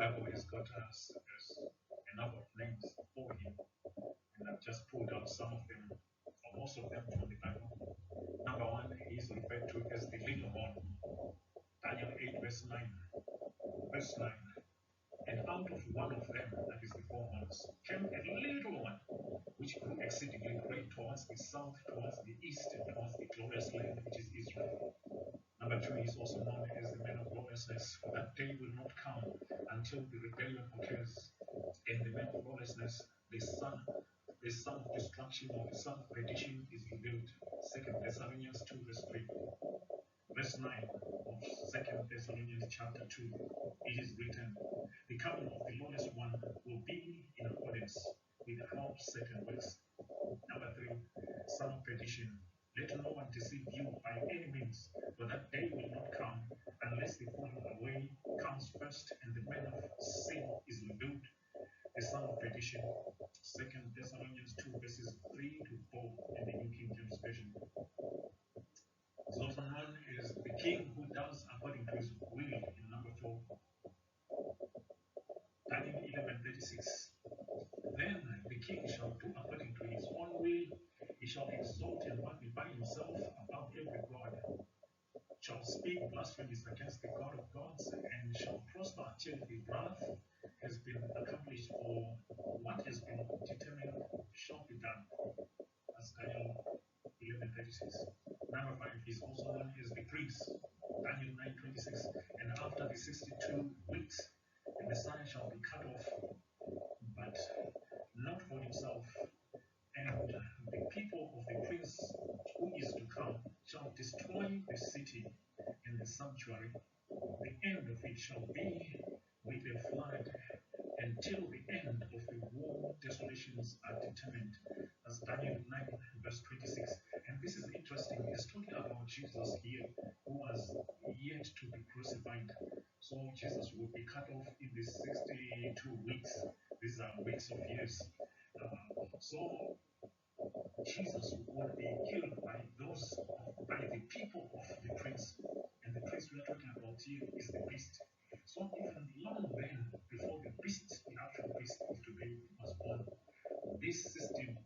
Bible has got us a number of names for him, and I've just pulled out some of them, or most of them from the Bible. Number one, he is referred to as the little horn. Daniel 8, verse 9. Verse 9. And out of one of them, that is the four horns, came a little one, which grew exceedingly great towards the south, towards the east, and towards the glorious land, which is Israel. Number two, he is also known as the man of lawlessness, for that day will not come until the rebellion occurs, and the man of lawlessness, the son of destruction, or the son of perdition, is revealed. 2 Thessalonians 2, verse 3. Verse 9 of 2 Thessalonians chapter 2, it is written, the coming of the lawless one will be in accordance with how certain works. Number 3, son of perdition. Let no one deceive you by any means, for that day will not come unless the falling away comes first, and the man of sin is revealed, the son of perdition. 2 Thessalonians 2, verses 3 to 4 in the New King James Version. Is also known as the king who does according to his will in number 4. Daniel 11:36. Then the king shall do according to his own will. He shall exalt and magnify himself above every god, shall speak blasphemies against the God of gods, and shall prosper till the wrath has been accomplished, for what has been determined shall be done. That's Daniel 11:36. Number 5 is also known as the prince. Daniel 9:26. And after the 62 weeks, the Messiah shall be cut off, but not for himself. And the people of the prince who is to come shall destroy the city and the sanctuary. The end of it shall be with a flood, until the end of the war desolations are determined. As Daniel 9, verse 26. And this is interesting. It's talking about Jesus here, who was yet to be crucified. So Jesus will be cut off in the 62 weeks. These are weeks of years. So Jesus would be killed by the people of the prince. And the prince we are talking about here is the beast. So even long then, before the beast, the actual beast of today, was born, this system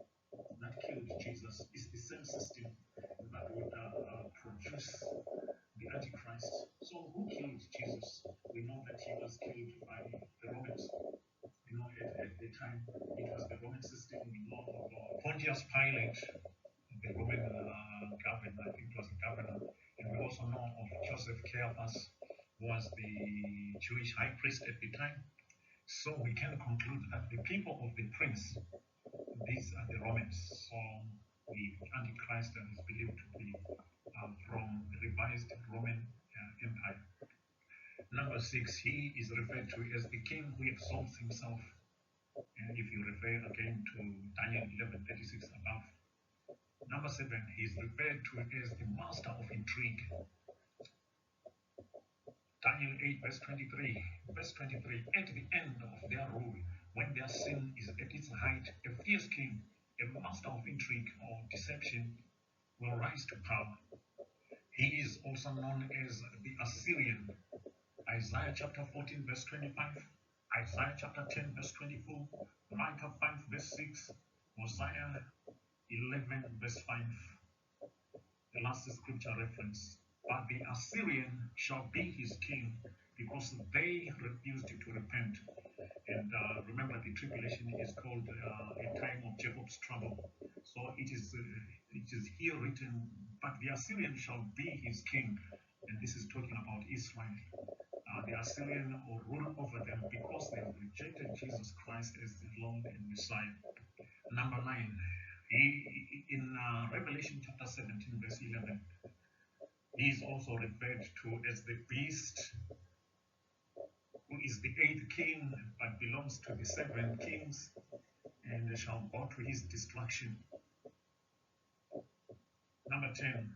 that killed Jesus is the same system that would produce the Antichrist. So who killed Jesus? We know that he was killed by the Romans. You know, at the time, it was the Roman system. We know of Pontius Pilate, the Roman governor, I think it was the governor. And we also know of Joseph Caiaphas, who was the Jewish high priest at the time. So we can conclude that the people of the prince, these are the Romans. So the Antichrist is believed to be from the revised Roman Empire. Number 6, he is referred to as the king who exalts himself. And if you refer again to Daniel 11:36 above. Number 7, he is referred to as the master of intrigue. Daniel 8, verse 23. Verse 23, at the end of their rule, when their sin is at its height, a fierce king, a master of intrigue or deception, will rise to power. He is also known as the Assyrian. Isaiah chapter 14, verse 25. Isaiah chapter 10, verse 24. Micah 5, verse 6. Hosea 11, verse 5. The last scripture reference. But the Assyrian shall be his king, because they refused to repent. And remember, the tribulation is called a time of Jacob's trouble. So it is here written, but the Assyrian shall be his king. And this is talking about Israel. The Assyrian will rule over them because they have rejected Jesus Christ as the Lord and Messiah. Number 9, in Revelation chapter 17, verse 11, he is also referred to as the beast, who is the 8th king, but belongs to the 7 kings, and shall go to his destruction. Number 10,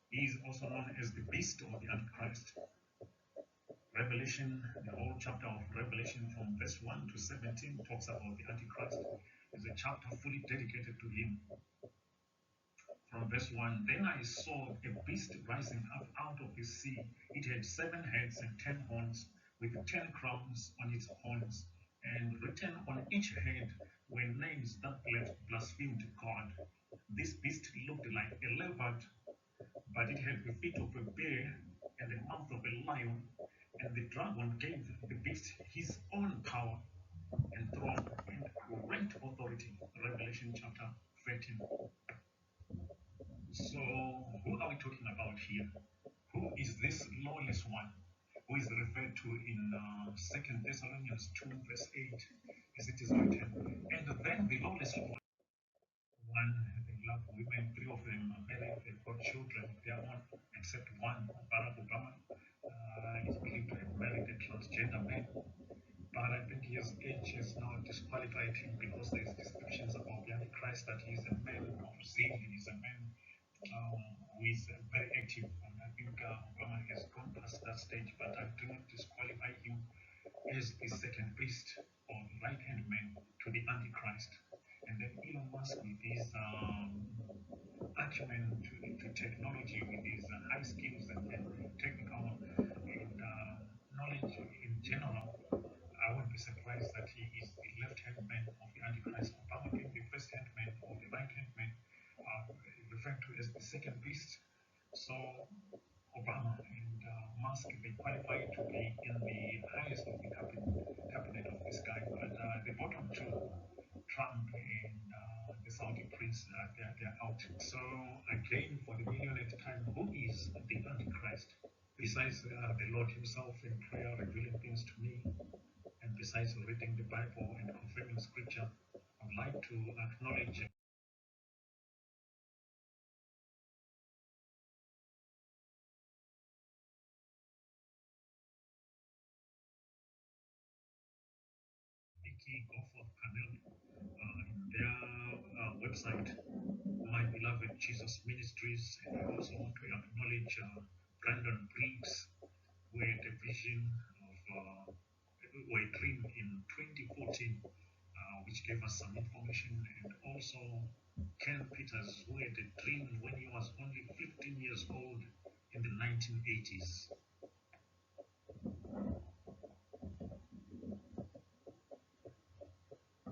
he is also known as the beast or the Antichrist. Revelation, the whole chapter of Revelation from verse 1 to 17 talks about the Antichrist. It's a chapter fully dedicated to him. From verse 1, then I saw a beast rising up out of the sea. It had 7 heads and 10 horns. with 10 crowns on its horns, and written on each head were names that blasphemed God. This beast looked like a leopard, but it had the feet of a bear and the mouth of a lion, and the dragon gave the beast his own power and throne and great authority. Revelation chapter 13. So, who are we talking about here? Who is this lawless one who is referred to in 2 Thessalonians 2, verse 8, as it is written? And then the lawless one, they love women, three of them are married, they've got children, they are on, except one, Barack Obama, is believed to have married a transgender man. But I think his age has now disqualified him because there's descriptions about the Antichrist that he's a man of zeal, he's a man who is very active. And I think Obama has gone past that stage, but I do not disqualify him as the second beast or right hand man to the Antichrist. And then Elon Musk with his acumen to technology, with his high skills and technical and knowledge in general, I wouldn't be surprised that he is the left-hand man of the Antichrist. Obama being the first-hand man or the right-hand man, referred to as the second beast. So Obama and Musk, they qualify to be in the highest of the cabinet of this guy, but the bottom two, Trump and the Saudi prince, they're out. So again, for the millionth time, who is the Antichrist? Besides the Lord himself in prayer revealing things to me, and besides reading the Bible and confirming scripture, I'd like to acknowledge Vicky Goforth panel in their website, My Beloved Jesus Ministries, and I also want to acknowledge Brandon Briggs, who had a vision of or a dream in 2014, which gave us some information, and also Ken Peters, who had a dream when he was only 15 years old in the 1980s.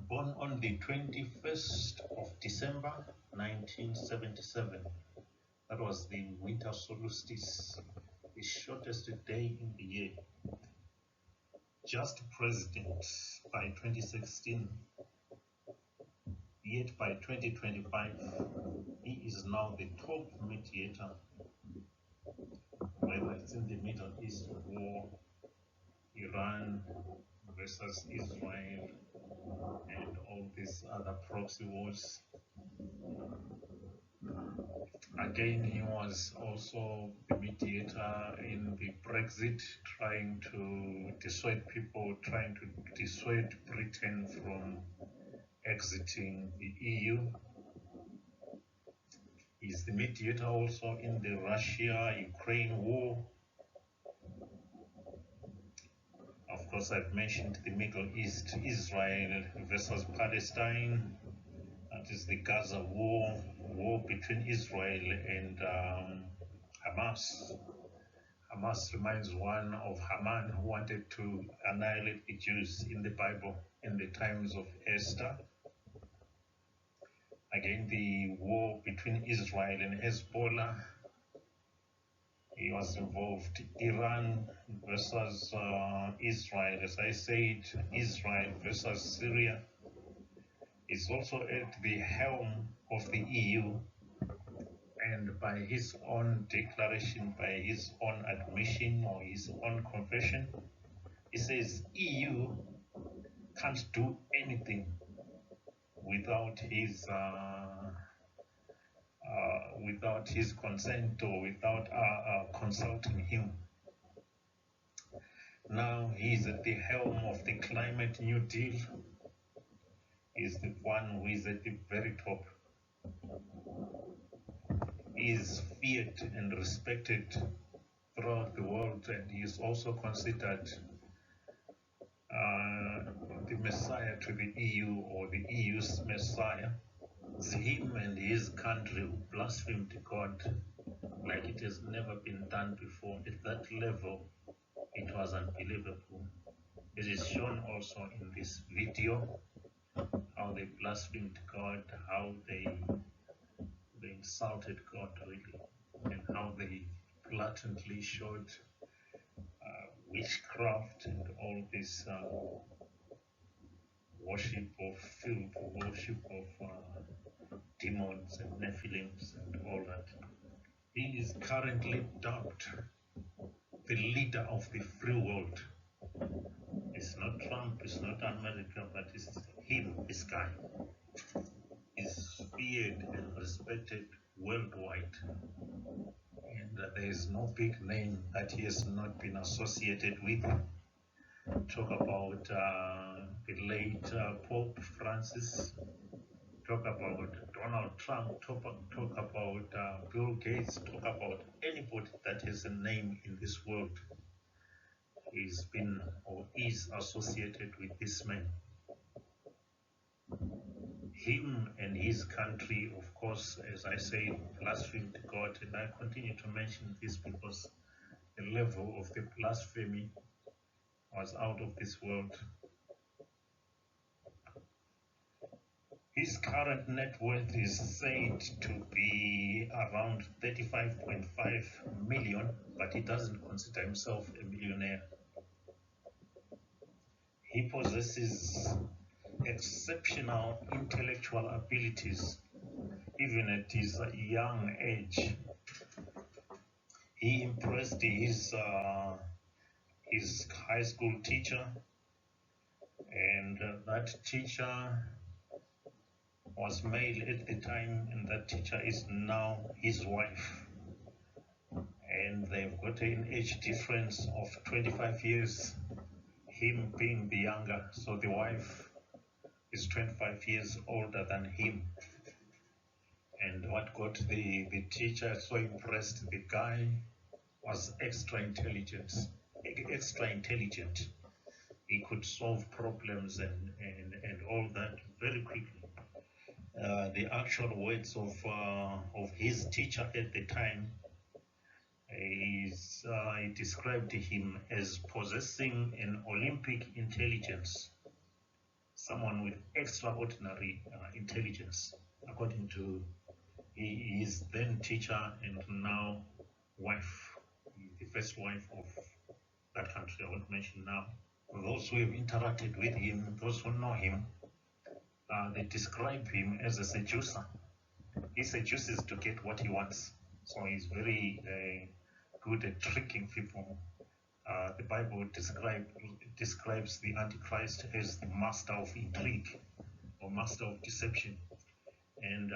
Born on the 21st of December 1977. That was the winter solstice, the shortest day in the year. Just president by 2016, yet by 2025, he is now the top mediator, whether it's in the Middle East war, Iran versus Israel, and all these other proxy wars. Again, he was also the mediator in the Brexit, trying to dissuade people, trying to dissuade Britain from exiting the EU. He's the mediator also in the Russia-Ukraine war. Of course, I've mentioned the Middle East, Israel versus Palestine. That is the Gaza war between Israel and Hamas. Hamas reminds one of Haman, who wanted to annihilate the Jews in the Bible in the times of Esther. Again, the war between Israel and Hezbollah. He was involved. Iran versus Israel, as I said, Israel versus Syria. He's also at the helm of the EU, and by his own declaration, by his own admission or his own confession, he says EU can't do anything without his consent or without consulting him. Now he's at the helm of the climate New Deal. He's the one who is at the very top. He is feared and respected throughout the world, and he is also considered the Messiah to the EU, or the EU's Messiah. It's him and his country who blasphemed God like it has never been done before at that level. It was unbelievable. It is shown also in this video how they blasphemed God, how they insulted God really, and how they blatantly showed witchcraft and all this worship of filth, worship of demons and Nephilims and all that. He is currently dubbed the leader of the free world. It's not Trump, it's not America, but it's him, this guy. Is feared and respected worldwide. And there is no big name that he has not been associated with. Talk about the late Pope Francis, talk about Donald Trump, talk about Bill Gates, talk about anybody that has a name in this world. He's been or is associated with this man. Him and his country, of course, as I say, blasphemed God, and I continue to mention this because the level of the blasphemy was out of this world. His current net worth is said to be around 35.5 million, but he doesn't consider himself a millionaire. He possesses exceptional intellectual abilities, even at his young age. He impressed his high school teacher, and that teacher was male at the time, and that teacher is now his wife. And they've got an age difference of 25 years, him being the younger, so the wife is 25 years older than him. And what got the teacher so impressed, the guy was extra intelligent. He could solve problems and all that very quickly. The actual words of his teacher at the time is he described him as possessing an Olympic intelligence, someone with extraordinary intelligence, according to his then teacher and now wife, the first wife of that country I won't mention now. Those who have interacted with him, those who know him, they describe him as a seducer. He seduces to get what he wants. So he's very good at tricking people. The Bible describes the Antichrist as the master of intrigue or master of deception. And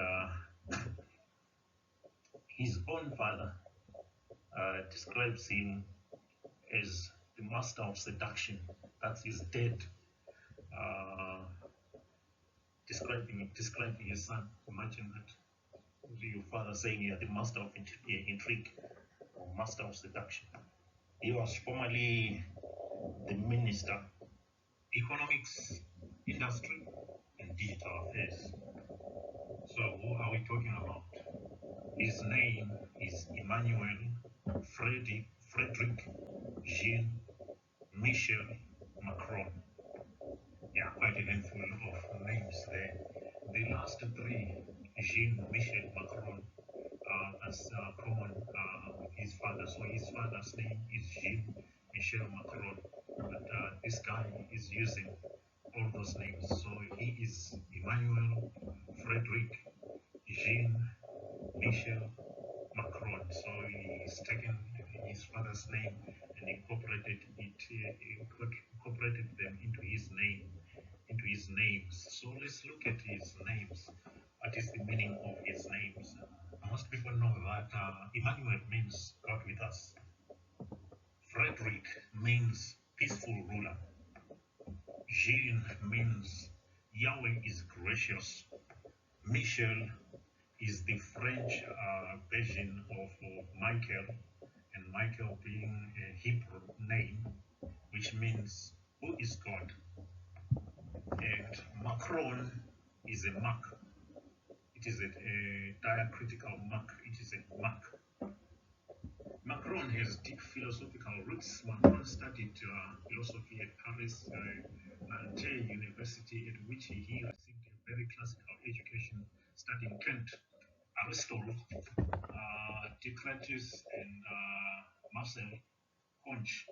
his own father describes him as the master of seduction. That's his dad describing his son. Imagine that. Your father saying you're the master of intrigue or master of seduction. He was formerly the minister, economics, industry, and digital affairs. So who are we talking about? His name is Emmanuel Frederick Jean Michel Macron. Yeah, quite a handful of names there. The last three, Jean Michel Macron, that's common with his father. So his father's name is Jean Michel Macron, but this guy is using all those names. So he is Emmanuel Frederick Jean Michel Macron. So he's taken his father's name and incorporated them into his name, into his names. So let's look at his names. What is the meaning of his names? Most people know that Emmanuel means God with us. Frederick means peaceful ruler. Jean means Yahweh is gracious. Michel is the French version of Michael, and Michael being a Hebrew name, which means who is God. And Macron is a mark. It is a diacritical mark. It is a mark. Macron Macron has deep philosophical roots. Macron studied philosophy at Paris University, at which he received a very classical education, studying Kant, Aristotle, Descartes, and Marcel Conch.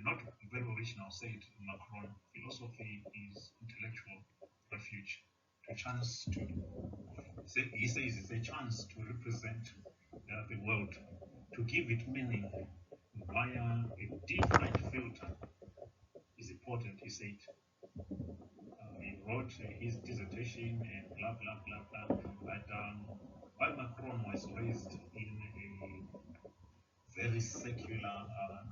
Not very original, said Macron. Philosophy is intellectual refuge. A chance to, he says, it's a chance to represent the world, to give it meaning via a different filter is important, he said. He wrote his dissertation and blah, blah, blah, blah. But while Macron was raised in a very secular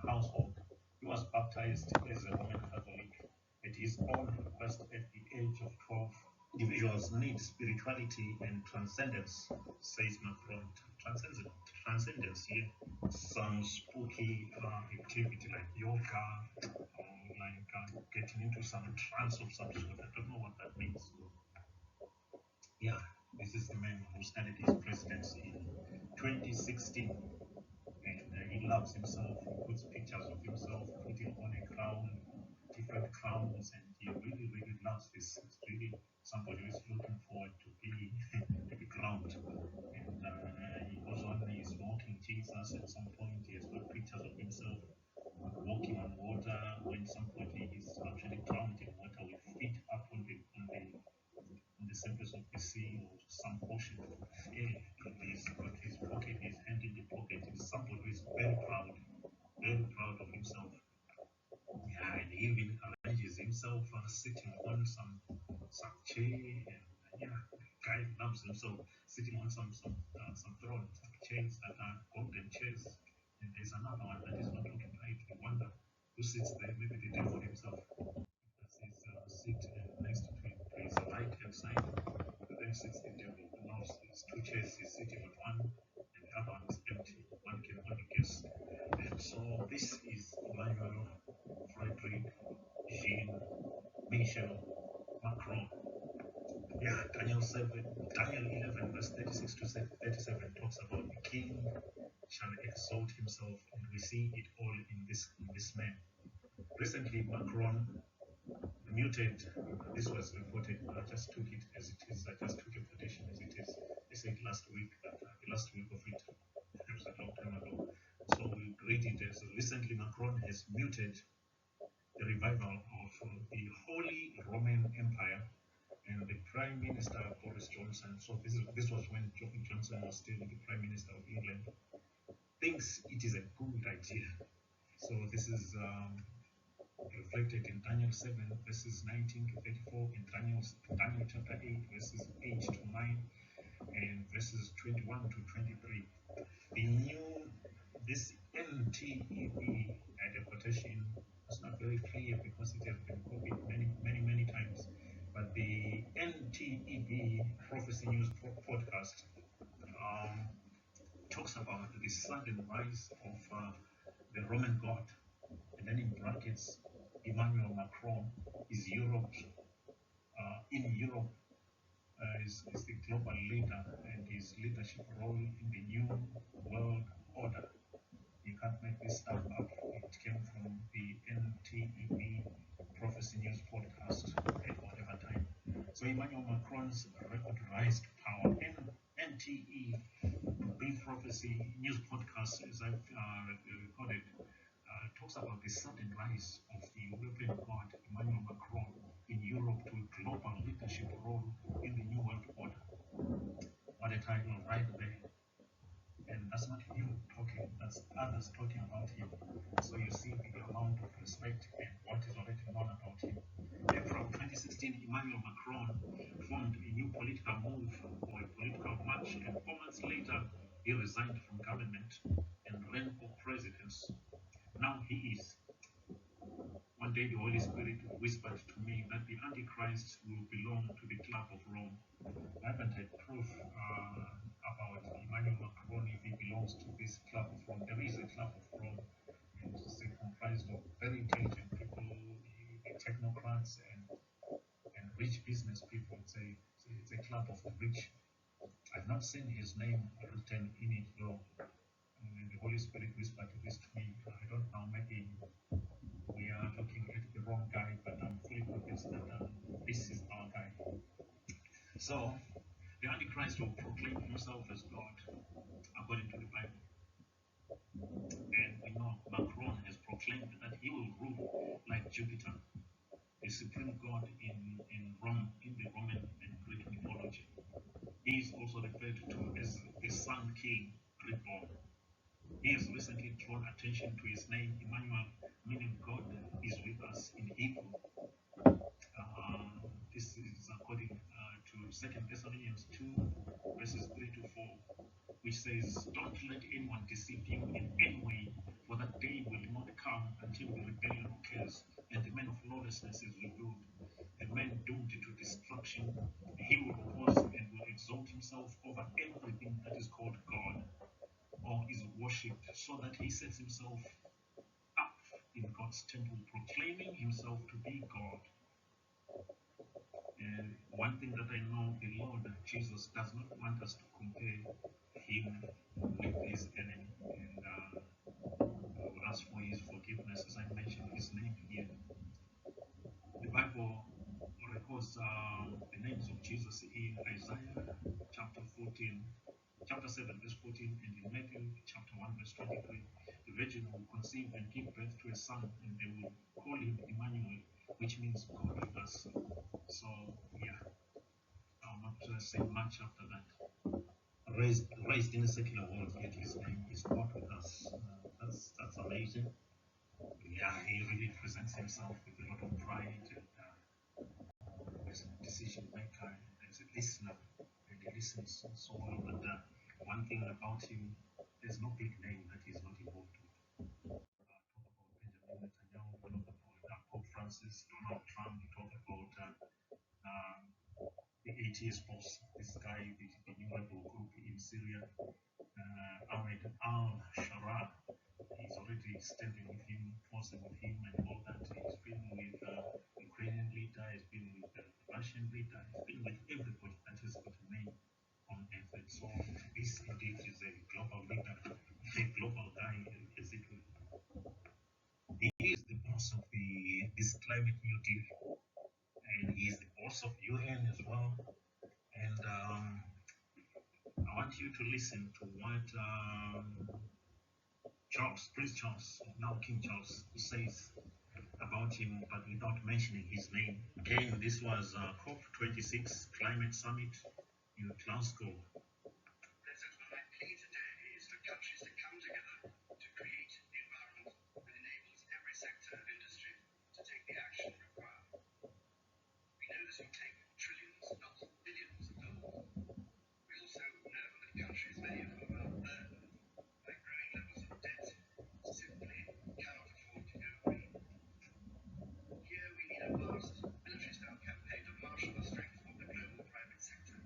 household, he was baptized as a Roman Catholic at his own request at the age of 12. Individuals need spirituality and transcendence, says Macron. Transcendence here, some spooky activity like yoga, like getting into some trance of some sort. I don't know what that means. Yeah, this is the man who started his presidency in 2016. And he loves himself. He puts pictures of himself putting on a crown, different crowns, and he really, really loves this. It's really somebody who is looking forward to be to be crowned. And he goes on, he's walking Jesus. At some point, he has got pictures of himself walking on water. When somebody is actually drowned in water with feet up on the surface of the sea or some ocean. Yeah, he's got his pocket, his hand in the pocket. He's somebody who is very proud of himself. Yeah, and he even arranges himself sitting on some chair, and yeah, the guy loves himself sitting on some thrones, some chairs that are golden chairs. And there's another one that is not occupied. You wonder who sits there. Maybe the devil himself. That's his seat, and next to his right hand side, then sits the devil. Who knows? There's two chairs. He's sitting on one, and the other one is empty. One can only guess. And so this is Emmanuel Frederick Jean Michel Macron. Yeah, Daniel 11, verse 36 to 37 talks about the king shall exalt himself, and we see it all in this man. Recently, Macron muted. This was reported. I just took it as it is. I just took a quotation as it is. They said last week that the last week of it, it was a long time ago. So we read it as recently Macron has muted the revival of the Holy Roman Empire, and the Prime Minister Boris Johnson. So this was when Johnson was still the Prime Minister of England. Thinks it is a good idea. So this is reflected in Daniel 7 verses 19 to 34, in Daniel chapter 8 verses 8 to 9, and verses 21 to 23. This NTEB at a quotation is not very clear because it has been copied many times. But the NTEB Prophecy News podcast talks about the sudden rise of the Roman God, and then in brackets, Emmanuel Macron is Europe. In Europe, is the global leader, and his leadership role in the new world order. You can't make this stuff up. It came from the NTEB Prophecy News podcast at whatever time. So Emmanuel Macron's record rise to power. NTEB Prophecy News podcast, as I've recorded, talks about the sudden rise of the European God, Emmanuel Macron, in Europe to a global leadership role in the New World Order. What a title right there. And that's not him talking, that's others talking about him. So you see the amount of respect and what is already known about him. April 2016, Emmanuel Macron formed a new political move or a political march, and 4 months later, he resigned from government and ran for president. Now he is. One day the Holy Spirit whispered to me that the Antichrist will belong to the Club of Rome. I haven't had proof about Emmanuel Macron if he belongs to this Club of Rome. There is a Club of Rome, and it's comprised of very intelligent people, the technocrats, and rich business people. It's a club of the rich. I've not seen his name written in it though. And the Holy Spirit whispered this to me. I don't know, maybe we are looking at the wrong guy, but I'm fully convinced that this is our guy. So, the Antichrist will proclaim himself as God, according to the Bible. And we know Macron has proclaimed that he will rule like Jupiter, the supreme god in Rome, in the Roman and Greek mythology. He is also referred to as the Sun King reborn. He has recently drawn attention to his name, Emmanuel, meaning God is with us in Hebrew. This is according to 2 Thessalonians 2, verses 3 to 4, which says, "Don't let anyone deceive you in any way, for that day will not come until the rebellion occurs, and the man of lawlessness is revealed, the man doomed to destruction. He will oppose and will exalt himself over everything that is called God or is worshipped, so that he sets himself up in God's temple, proclaiming himself to be God." And one thing that I know, the Lord Jesus does not want us to compare him with his enemy. And I would ask for his forgiveness as I mention his name here. The Bible records the names of Jesus in Isaiah chapter 7 verse 14, and in Matthew chapter 1 verse 23. The virgin will conceive and give birth to a son, and they will call him Emmanuel, which means God with us. So yeah, I'll not say much after that. Raised in a secular world, yet his name is God with us. That's amazing. Yeah, he really presents himself with a lot of pride, and as a decision maker, and as a listener, and he listens so well. But one thing about him, there's no big name that he's not involved with. Talk about Benjamin Netanyahu, talk about Pope Francis, Donald Trump, talk about the ATS boss, this guy, the new rebel group in Syria, Ahmed al-Sharaa. He's already standing with him, posing with him, and all that. He's been with Ukrainian leader, he's been with the Russian leader, he's been with everybody that has got a name on earth. And so this indeed is a global leader, a global guy, as it will. He is the boss of this climate new deal, and he is the boss of UN as well. And I want you to listen to what Prince Charles, now King Charles, says about him, but without mentioning his name. Again, this was COP26 Climate Summit in Glasgow. What I plea today is for countries to come together to create the environment that enables every sector of industry to take the action required. We know this will take trillions, not billions of dollars. We also know that countries, many of whom are burdened by growing levels of debt, simply cannot afford to go green. Here we need a vast military-style campaign to marshal the strength of the global private sector.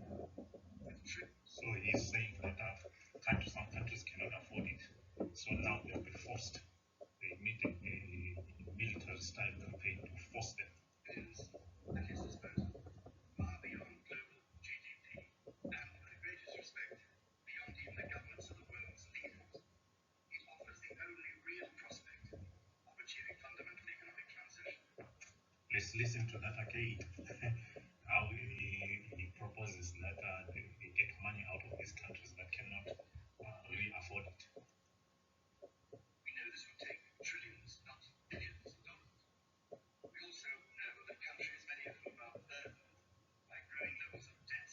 So he's saying that some countries cannot afford it. So now they'll be forced. They need a military-style campaign to force them. Billions at his disposal, far beyond global GDP, and with the greatest respect, beyond even the governments of the world's leaders. It offers the only real prospect of achieving fundamental economic transition. Let's listen to that again. How he proposes that they get money out of these countries that cannot really afford it. We know this will take trillions, not billions of dollars. We also know that countries, many of whom are burdened by growing levels of debt,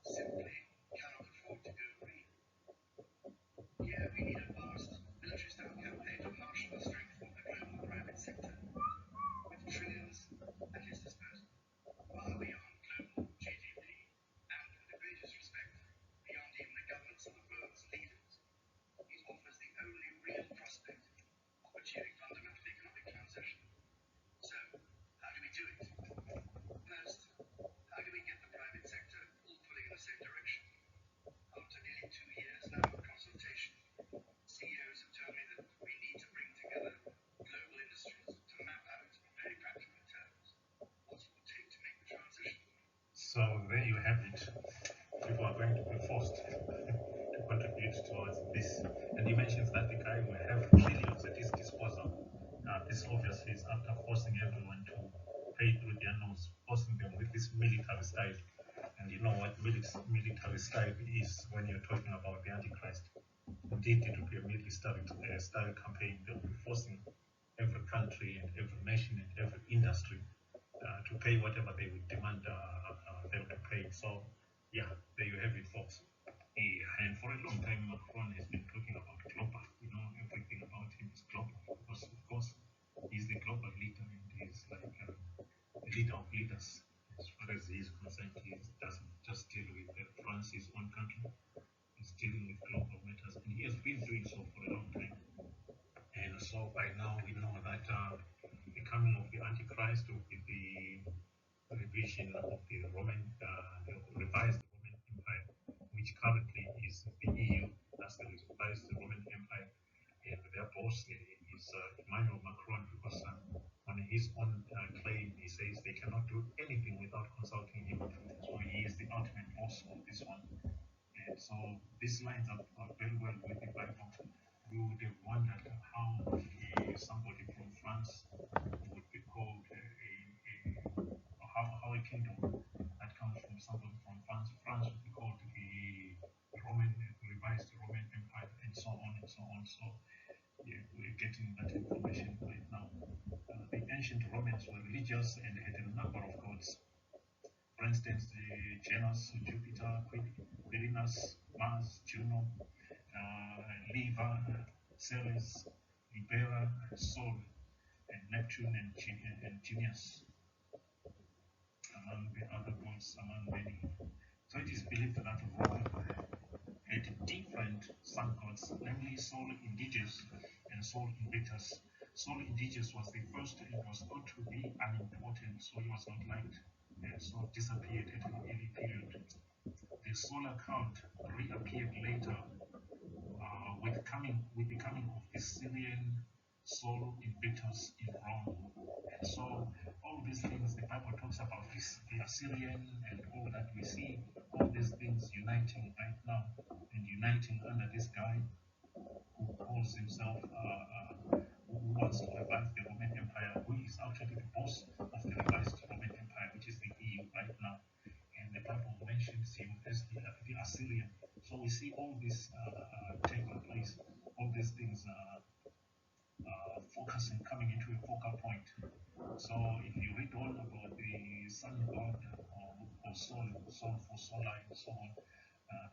simply cannot afford to go green. Here we need a vast military-style campaign to marshal the strength of the global private sector, with trillions at his disposal, far beyond global GDP, and with the greatest respect, beyond even the governments of the world's leaders. It offers have is when you're talking about the Antichrist. Indeed, it will be a military-style campaign. They'll be forcing every country and every nation and every industry to pay whatever they would demand them to pay. So, yeah, there you have it, folks. And for a long time, Macron has been talking about global. Everything about him is global because, of course, he's the global leader and he's like the leader of leaders. As far as he is concerned, he doesn't just deal with France, his own country. He's dealing with global matters, and he has been doing so for a long time. And so by now we know that the coming of the Antichrist will be the revision of the revised Roman Empire, which currently is the EU. That's the revised Roman Empire, and their boss is Emmanuel Macron, because on his own claim he says they cannot do anything without consulting him. So he is the ultimate boss of this one. And so this lines up very well with the Bible. You would have wondered how somebody from France would be called how a kingdom that comes from somebody from France would be called the revised Roman Empire, and so on and so on. So yeah, we're getting that information right now. The ancient Romans were religious and had a number of gods. For instance, Janus, Jupiter, Quirinus, Mars, Juno, Liver, Ceres, Libera, Sol, and Neptune and Genius, among the other gods, among many. So it is believed that Rome had different sun gods, namely Sol Indiges and Sol Invictus. Sol Indiges was the first and was thought to be unimportant, so he was not liked, and so disappeared at an early period. The solar cult reappeared later with the coming of the Syrian Sol Invictus in Rome. And so all these things the Bible talks about this, the Assyrian and all that, we see all these things uniting right now and uniting under this guy who calls himself who wants to revive the Roman Empire, who is actually the boss of the revised Roman Empire, which is the EU right now. And the Bible mentions him as the Assyrian. So we see all this taking place, all these things focusing, coming into a focal point. So if you read all about the sun god or soul for solar and so on,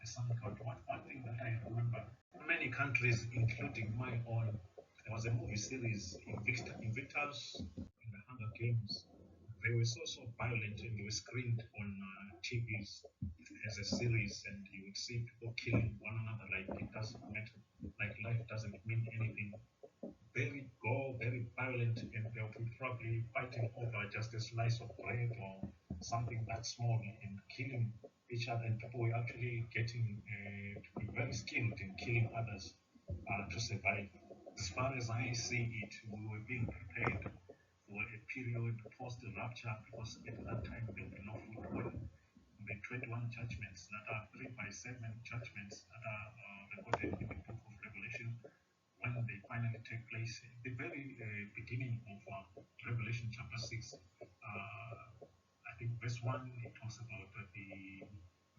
the sun god, one thing that I remember, many countries, including my own, there was a movie series, Invictus in the Hunger Games. They were so violent and they were screened on TVs as a series, and you would see people killing one another like it doesn't matter, like life doesn't mean anything. Very violent, and they'll be probably fighting over just a slice of bread or something that small and killing each other. And people were actually getting to be very skilled in killing others to survive. As far as I see it, we were being prepared for a period post rapture, because at that time there will be no food. When the 21 judgments that are 3 by 7 judgments that are recorded in the book of Revelation, when they finally take place, the very beginning of Revelation chapter 6, I think verse 1, it talks about the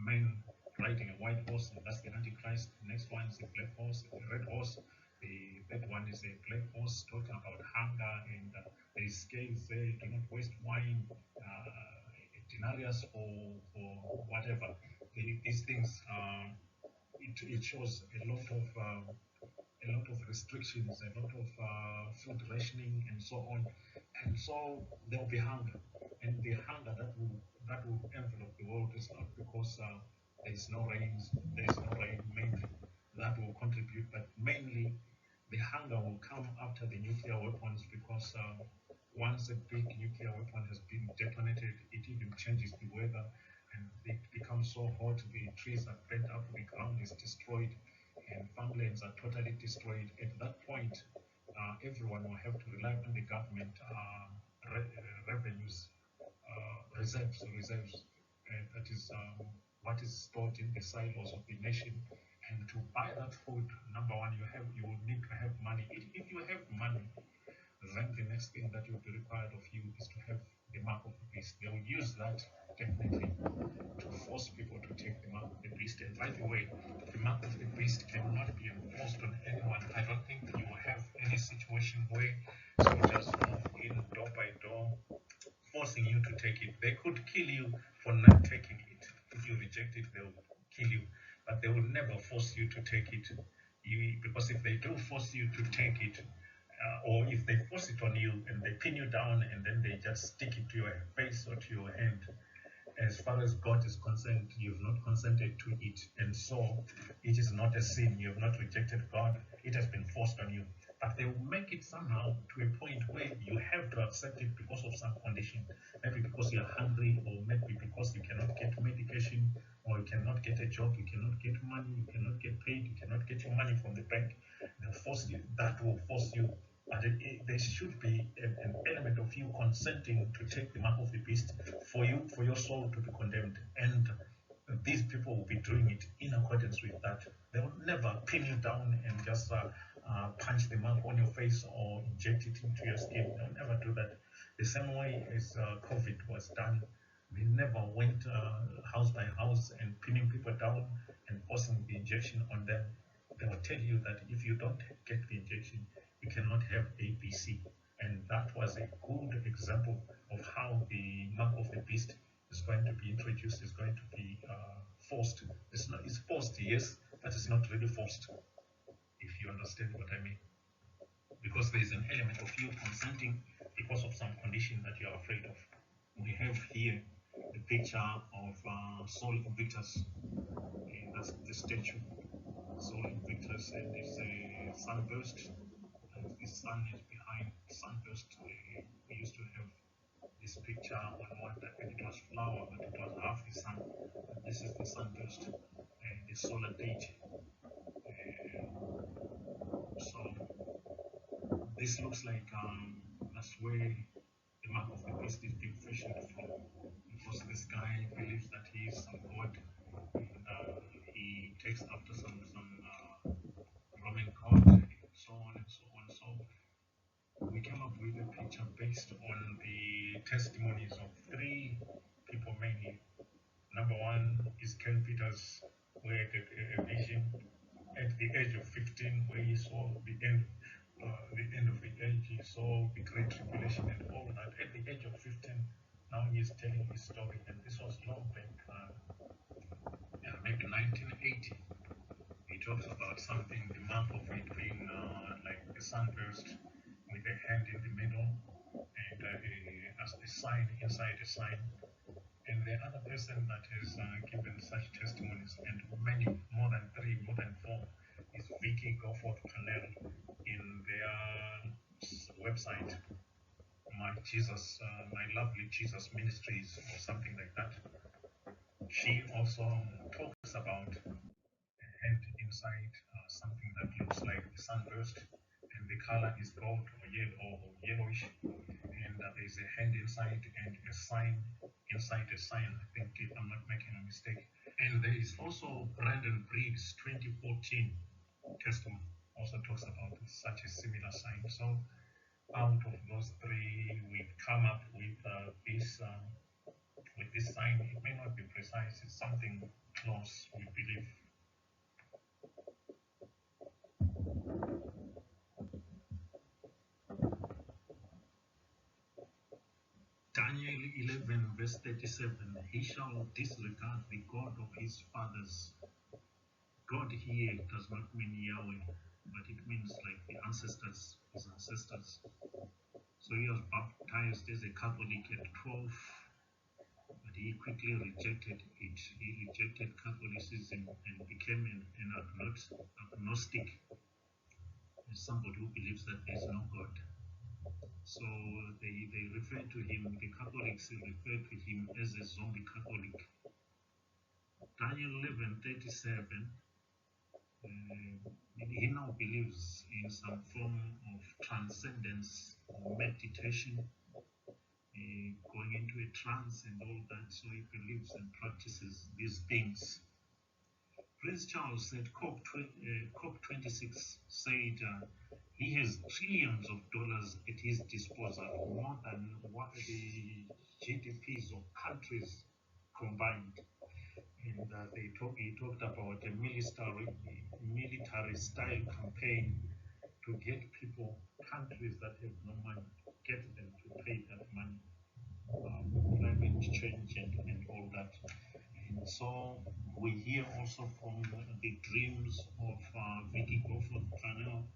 man riding a white horse, and that's the Antichrist. The next one is a black horse, a red horse. The third one is a black horse, talking about hunger, and there is scales there, do not waste wine, denarius for whatever. These things, it shows a lot of restrictions, a lot of food rationing, and so on. And so there will be hunger, and the hunger that will envelop the world is not because there is no rain mainly that will contribute, but mainly the hunger will come after the nuclear weapons, because once a big nuclear weapon has been detonated, it even changes the weather, and it becomes so hot, the trees are burnt up, the ground is destroyed, and farmlands are totally destroyed. At that point, everyone will have to rely on the government revenues, reserves, that is what is stored in the silos of the nation. And to buy that food, number one, you will need to have money. If you have money, then the next thing that will be required of you is to have the mark of the beast. They will use that definitely to force people to take the mark of the beast, and And by the way, the mark of the beast cannot be enforced on anyone. I don't think you will have any situation where soldiers move in door by door, forcing you to take it. They could kill you for not taking it. If you reject it, they will kill you. But they will never force you to take it. Because if they do force you to take it, or if they force it on you and they pin you down and then they just stick it to your face or to your hand, as far as God is concerned, you've not consented to it, and so it is not a sin. You have not rejected God, it has been forced on you. But they will make it somehow to a point where you have to accept it because of some condition. Maybe because you're hungry, or maybe because you cannot get medication, or you cannot get a job, you cannot get money, you cannot get paid, you cannot get your money from the bank. They'll force you. That will force you. But there should be an element of you consenting to take the mark of the beast for your soul to be condemned. And these people will be doing it in accordance with that. They will never pin you down and just punch the mark on your face or inject it into your skin. They'll never do that. The same way as COVID was done, they never went house by house and pinning people down and forcing the injection on them. They will tell you that if you don't get the injection, you cannot have ABC. And that was a good example of how the mark of the beast is going to be introduced, is going to be forced. It's forced, yes, but it's not really forced, if you understand what I mean. Because there is an element of you consenting because of some condition that you are afraid of. We have here a picture of Saul Invictus. That's the statue. Saul Invictus, and it's a sunburst. And the sun is behind the sunburst. We used to have this picture on one that when it was flower, but it was half the sun. But this is the sunburst and the solar date. So this looks like that's where the mark of the beast is being fashioned from, because this guy believes that he is some god, and he takes after some Roman god, and so on and so on. So we came up with a picture based on the testimonies of three people mainly. Number one is Ken Peters, who had a vision at the age of 15, where he saw the end of the age. He saw the great tribulation and all that. At the age of 15, now he is telling his story, and this was long back, yeah, maybe 1980. He talks about something, the mark of it being like a sunburst with a hand in the middle and as a sign inside a sign. And the other person that has given such testimonies, and many, more than three, more than four, is Vicky Gofford Connell in their website, My Lovely Jesus Ministries, or something like that. She also talks about and inside something that looks like the sunburst, and the color is gold or yellow or yellowish, and there's a hand inside and a sign inside a sign, I think, if I'm not making a mistake. And there is also Brandon Breed's 2014 testimony, also talks about such a similar sign. So out of those three, we've come up with this sign. It may not be precise, it's something close, we believe. Daniel 11, verse 37, he shall disregard the God of his fathers. God here does not mean Yahweh, but it means like the ancestors, his ancestors. So he was baptized as a Catholic at 12, but he quickly rejected it. He rejected Catholicism and became an agnostic, somebody who believes that there is no God. So they refer to him, the Catholics refer to him as a zombie Catholic. Daniel 11:37, he now believes in some form of transcendence or meditation, going into a trance and all that. So he believes and practices these things. Prince Charles said COP26 said he has trillions of dollars at his disposal, more than what the GDPs of countries combined. And he talked about a military style campaign to get people, countries that have no money, get them to pay that money, climate change and all that. And so we hear also from the dreams of Vicky Crawford Canal,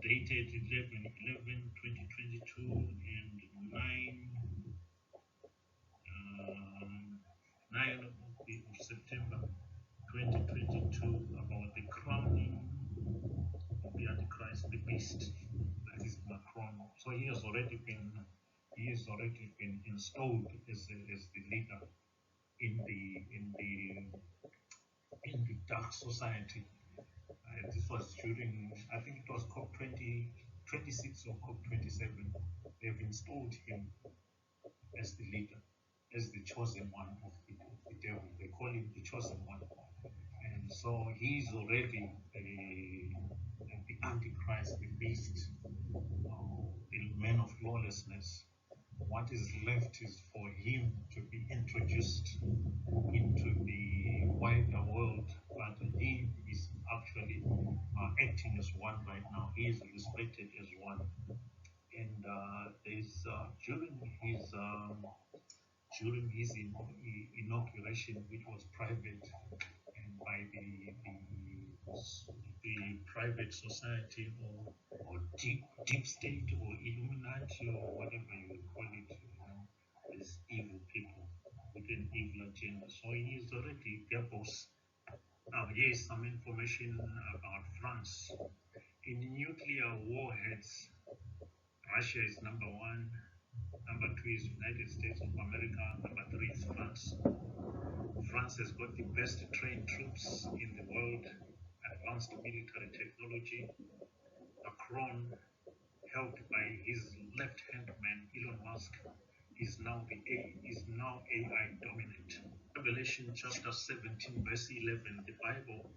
dated 11/11/2022 and 9 of September 2022, about the crowning of the Antichrist, the beast, that is Macron. So he has already been installed as the leader in the dark society. This was during, I think it was COP 26 or COP 27. They've installed him as the leader, as the chosen one of the devil. They call him the chosen one. And so he's already the Antichrist, the beast, the man of lawlessness. What is left is for him to be introduced into the wider world, but he is actually acting as one right now. He is respected as one. And there's during his inauguration, which was private and by the private society or deep state or Illuminati or whatever you call it, these evil people with an evil agenda. So he is already their boss. Now here is some information about France. In nuclear warheads, Russia is number one. Number two is United States of America. Number three is France. France has got the best trained troops in the world, advanced military technology. Macron, helped by his left-hand man Elon Musk, is now AI dominant. Revelation chapter 17, verse 11, the Bible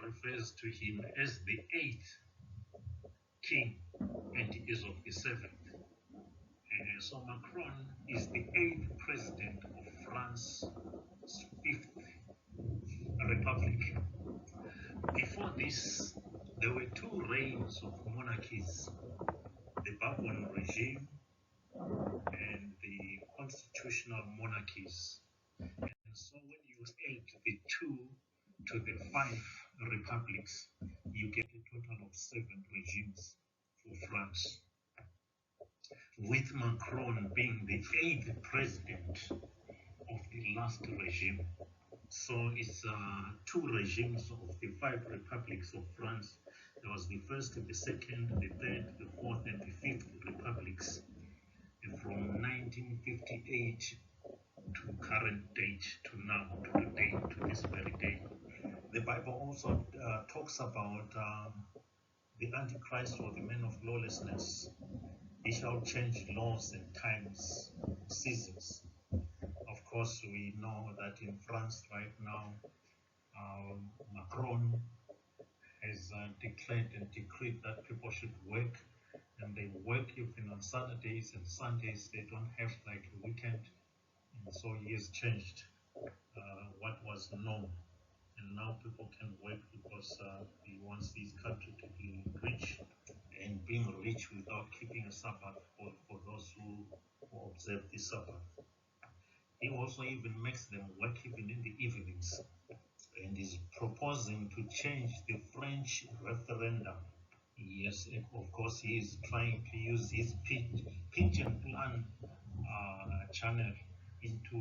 refers to him as the eighth king, and he is of the seventh. So Macron is the eighth president of France's fifth republic. Before this, there were two reigns of monarchies, the Bourbon regime and the constitutional monarchies. And so when you add the two to the five republics, you get a total of seven regimes for France, with Macron being the eighth president of the last regime. So it's two regimes of the five republics of France. There was the first, the second, the third, the fourth, and the fifth republics from 1958 to current date, to now, to today, to this very day. The Bible also talks about the Antichrist, or the man of lawlessness. He shall change laws and times, seasons. Of course, we know that in France right now, Macron has declared and decreed that people should work, and they work even on Saturdays and Sundays. They don't have like a weekend, and so he has changed what was known, and now people can work because he wants his country to be rich, and being rich without keeping a Sabbath for those who observe the Sabbath. He also even makes them work even in the evenings, and is proposing to change the French referendum. Yes, of course, he is trying to use his pitch and plan channel into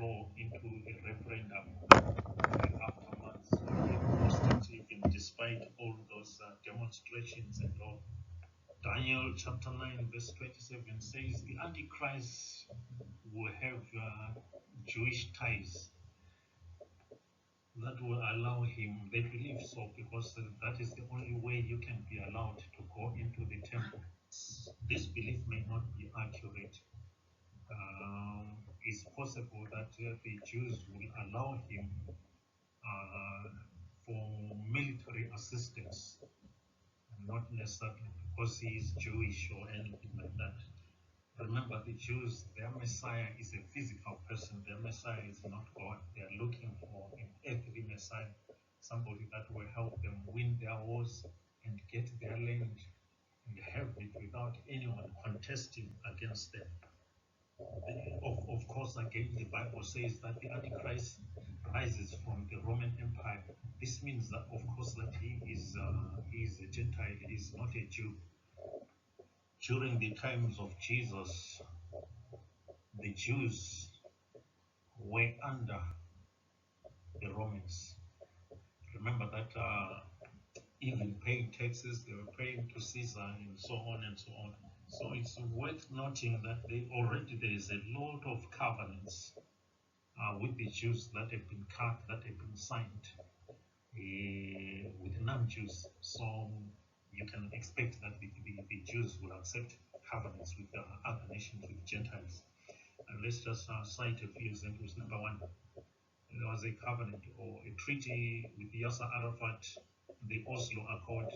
law, into a referendum after months. He even despite all those demonstrations and all. Daniel chapter 9, verse 27 says the Antichrist will have Jewish ties that will allow him. They believe so because that is the only way you can be allowed to go into the temple. This belief may not be accurate. It's possible that the Jews will allow him for military assistance, not necessarily because he is Jewish or anything like that. Remember Remember, the Jews, their Messiah is a physical person. Their Messiah is not God. They are looking for an earthly Messiah, somebody that will help them win their wars and get their land and have it without anyone contesting against them. Of course, again, the Bible says that the Antichrist rises from the Roman Empire. This means that, of course, that he is a Gentile. He is not a Jew. During the times of Jesus, the Jews were under the Romans. Remember that even paying taxes, they were paying to Caesar and so on and so on. So it's worth noting that there is a lot of covenants with the Jews that have been cut, that have been signed with non-Jews. So you can expect that the Jews will accept covenants with other nations, with Gentiles. And let's just cite a few examples. Number one, there was a covenant or a treaty with Yasser Arafat, the Oslo Accord,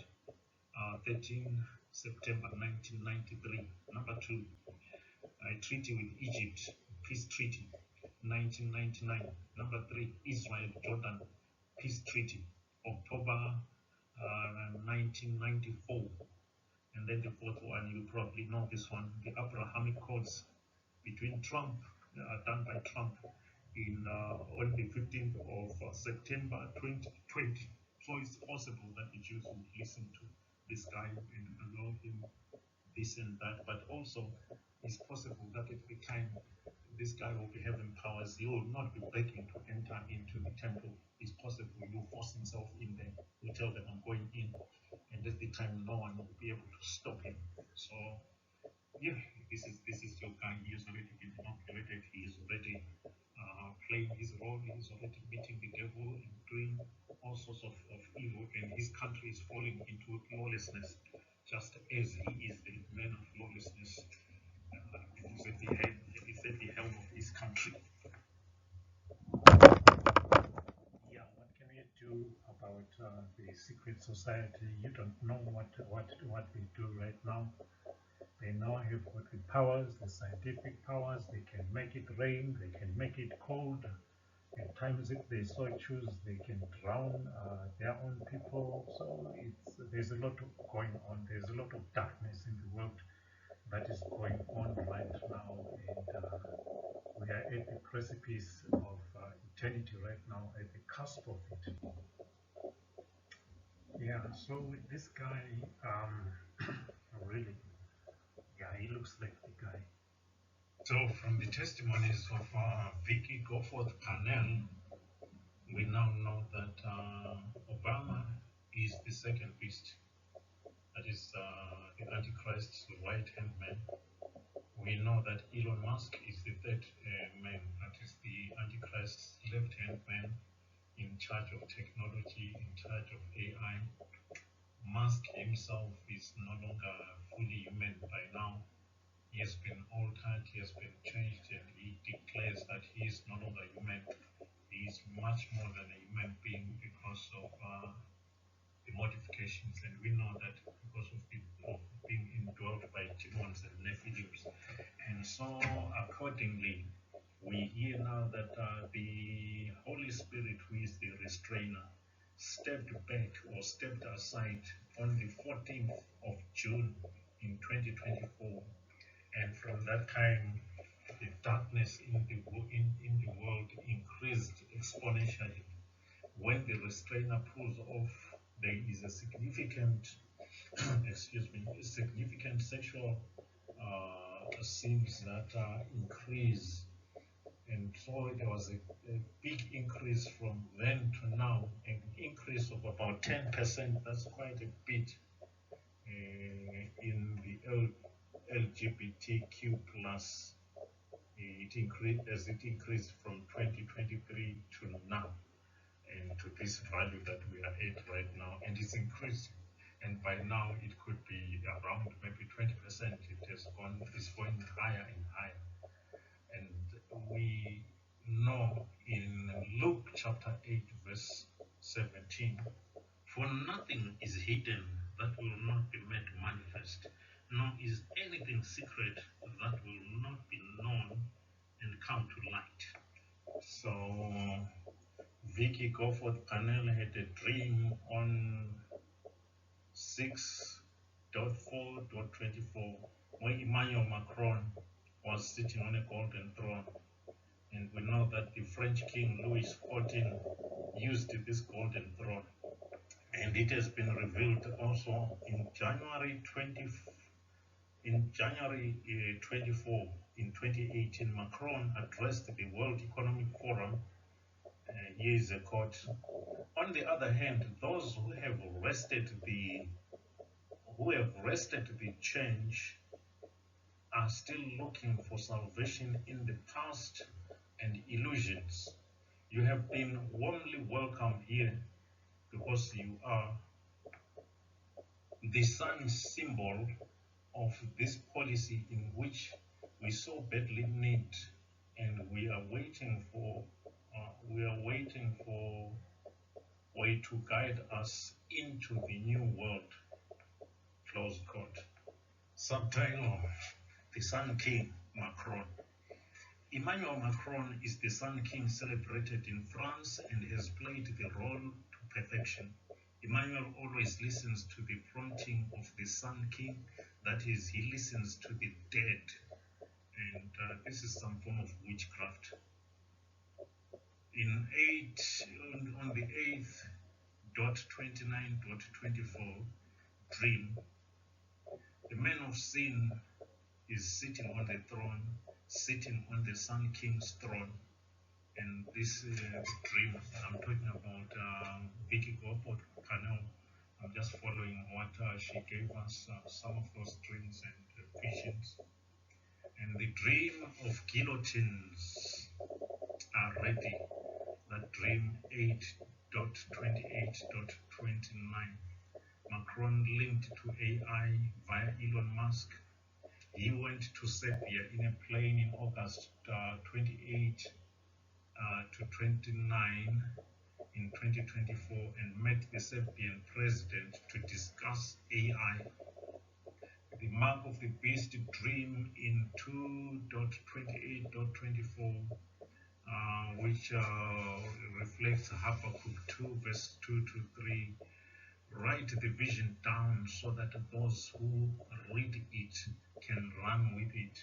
13 September 1993. Number two, a treaty with Egypt, peace treaty, 1999. Number three, Israel Jordan, peace treaty, October 1994. And then the fourth one, you probably know this one, the Abrahamic Accords between Trump, done by Trump on the 15th of September 2020. So it's possible that the Jews will listen to this guy and allow him this and that, but also it's possible that at the time this guy will be having powers, he will not be begging to enter into the temple. It's possible he will force himself in there. He'll tell them, I'm going in. And at the time, no one will be able to stop him. So yeah, this is your guy. He has already been inaugurated. He is already playing his role. He is already meeting the devil and doing all sorts of evil, and his country is falling into lawlessness, just as he is the man of lawlessness. He's at the helm of his country. Yeah, what can we do about the secret society? You don't know what they do right now. They now have got the powers, the scientific powers. They can make it rain. They can make it cold. At times, if they so choose, they can drown their own people. So there's a lot going on. There's a lot of darkness in the world that is going on right now, and we are at the precipice of eternity right now, at the cusp of it. Yeah. So with this guy, really, yeah, he looks like the guy. So from the testimonies of Vicky Goforth Canel, we now know that Obama is the second beast. That is the Antichrist's right hand man. We know that Elon Musk is the third man. That is the Antichrist's left hand man in charge of technology, in charge of AI. Musk himself is no longer fully human by now. He has been altered, he has been changed, and he declares that he is no longer human. He is much more than a human being because of the modifications, and we know that because of being indwelt by demons and nephilims. And so, accordingly, we hear now that the Holy Spirit, who is the restrainer, stepped back or stepped aside on the 14th of June in 2024. And from that time, the darkness in the world increased exponentially. When the restrainer pulls off, there is a significant, excuse me, significant sexual sins that increase. And so there was a big increase from then to now, an increase of about 10%. That's quite a bit in the LGBTQ plus. It increased from 2023 to now, and to this value that we are at right now, and it's increasing. And by now it could be around maybe 20%. It's going higher and higher. And we know in Luke chapter 8, verse 17, for nothing is hidden that will not be made manifest, nor is anything secret that will Vicky Gofford-Cannell had a dream on 6.4.24 where Emmanuel Macron was sitting on a golden throne. And we know that the French King Louis XIV used this golden throne. And it has been revealed also in January 24, in 2018, Macron addressed the World Economic Forum. Here is a quote. On the other hand, those who have wrested the change are still looking for salvation in the past and illusions. You have been warmly welcome here because you are the sun symbol of this policy in which we so badly need, and we are waiting for way to guide us into the new world. Close quote. Subtitle: The Sun King Macron. Emmanuel Macron is the Sun King celebrated in France and has played the role to perfection. Emmanuel always listens to the prompting of the Sun King, that is, he listens to the dead, and this is some form of witchcraft. On the 8.29.24 dream, the man of sin is sitting on the throne, sitting on the Sun King's throne. And this dream, I'm talking about Vicky Gofford-Cannell. I'm just following what she gave us, some of those dreams and visions. And the dream of guillotines are ready. That dream 8.28.29. Macron linked to AI via Elon Musk. He went to Serbia in a plane in August 28 to 29 in 2024 and met the Serbian president to discuss AI. The mark of the beast dream in 2.28.24, which reflects Habakkuk 2 verse 2 to 3. Write the vision down so that those who read it can run with it.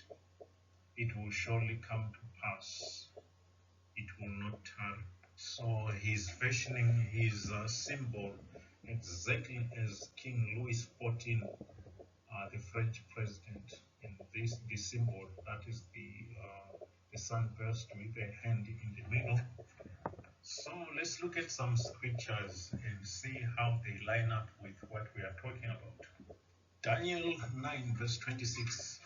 It will surely come to pass. It will not tarry. So he's fashioning his symbol exactly as King Louis XIV, the French president. And this the symbol, that is the sunburst with a hand in the middle. So let's look at some scriptures and see how they line up with what we are talking about. Daniel 9 verse 26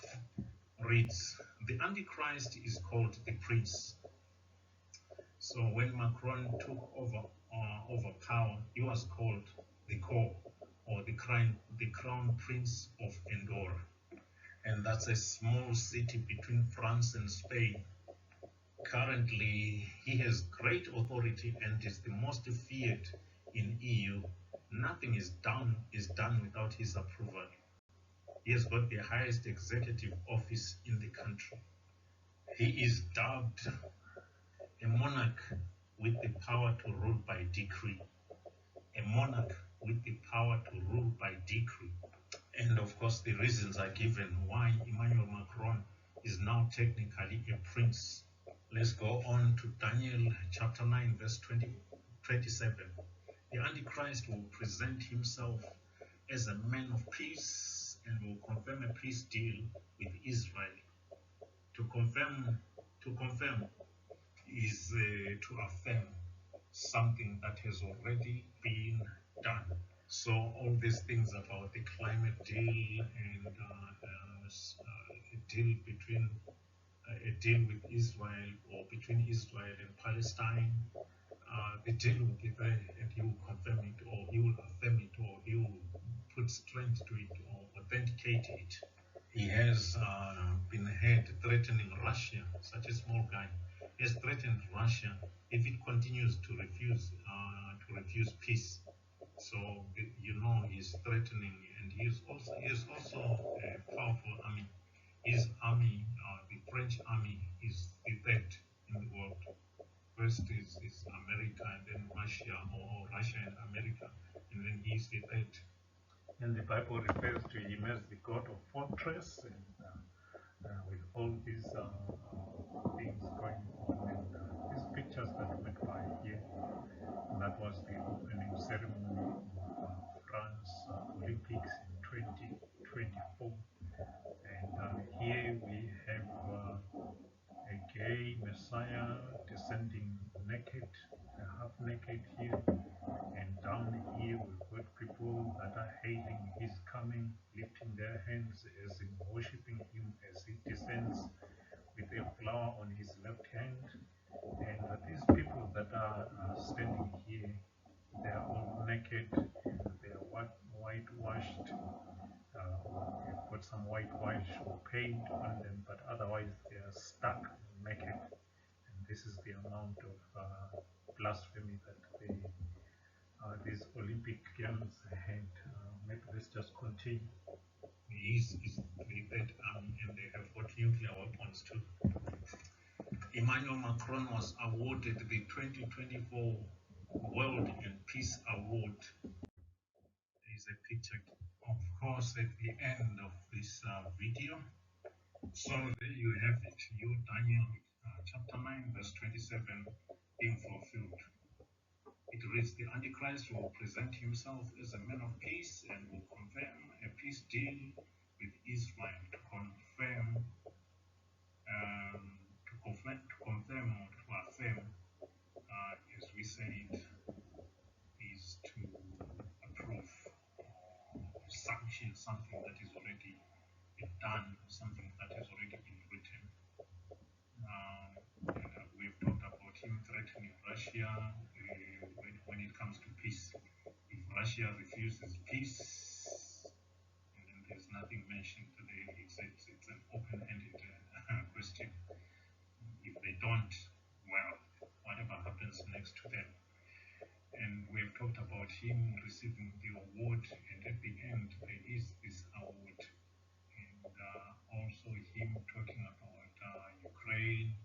reads, the Antichrist is called the Prince. So when Macron took over power, he was called the core, or the crown prince of Andorra. And that's a small city between France and Spain. Currently, he has great authority and is the most feared in EU. Nothing is done without his approval. He has got the highest executive office in the country. He is dubbed a monarch with the power to rule by decree. A monarch with the power to rule by decree. And of course, the reasons are given why Emmanuel Macron is now technically a prince. Let's go on to Daniel chapter 9 verse 27. The Antichrist will present himself as a man of peace and will confirm a peace deal with Israel. To confirm is to affirm something that has already been done. So all these things about the climate deal and a deal with Israel, or between Israel and Palestine, the deal will be there, and he will confirm it, or he will affirm it, or he will put strength to it, or authenticate it. He has been heard threatening Russia, such a small guy. He has threatened Russia if it continues to refuse peace. So you know he's threatening, and he is also a powerful army. His army, the French army, is the third in the world. First is America, and then Russia or Russia and America, and then he is the third. And the Bible refers to him as the God of fortress, and with all these things going on, and these pictures that went by here, and that was the opening ceremony of France Olympics in 2024. And here we have a gay Messiah descending naked, half naked here, and down here we've got people that are hailing his coming, lifting their hands as in worshiping him as he descends with a flower on his left hand. And these people that are standing here, they are all naked and they are whitewashed. They've got some whitewash or paint on them, but otherwise they are stuck naked. And this is the amount of blasphemy that these Olympic Games had. Maybe let's just continue. Is the Third Army, and they have got nuclear weapons too. Emmanuel Macron was awarded the 2024 World and Peace Award. There is a picture, of course, at the end of this video. So there you have it. You Daniel chapter 9 verse 27 being fulfilled. It reads, the Antichrist will present himself as a man of peace and will confirm a peace deal with Israel to confirm or to affirm, as we said, is to approve or sanction something that is already been done, something that has already been written. And we've talked about him threatening Russia when it comes to peace. If Russia refuses peace, and then there's nothing mentioned today, it's an open-ended question. If they don't, well, whatever happens next to them. And we've talked about him receiving the award, and at the end there is this award. And also him talking about Ukraine,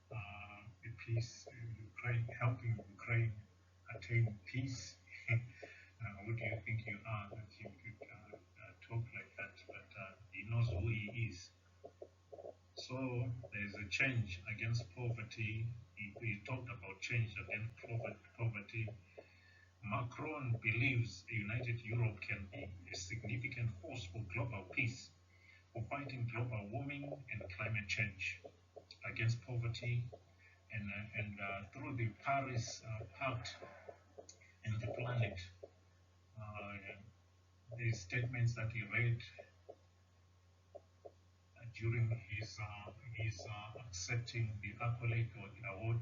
the peace, Ukraine, helping Ukraine attain peace. Who do you think you are that you could talk like that? But he knows who he is. So there's a change against poverty. He talked about change against poverty. Macron believes a united Europe can be a significant force for global peace, for fighting global warming and climate change, against poverty, and through the Paris Pact and the planet. The statements that he read during his accepting the accolade or the award,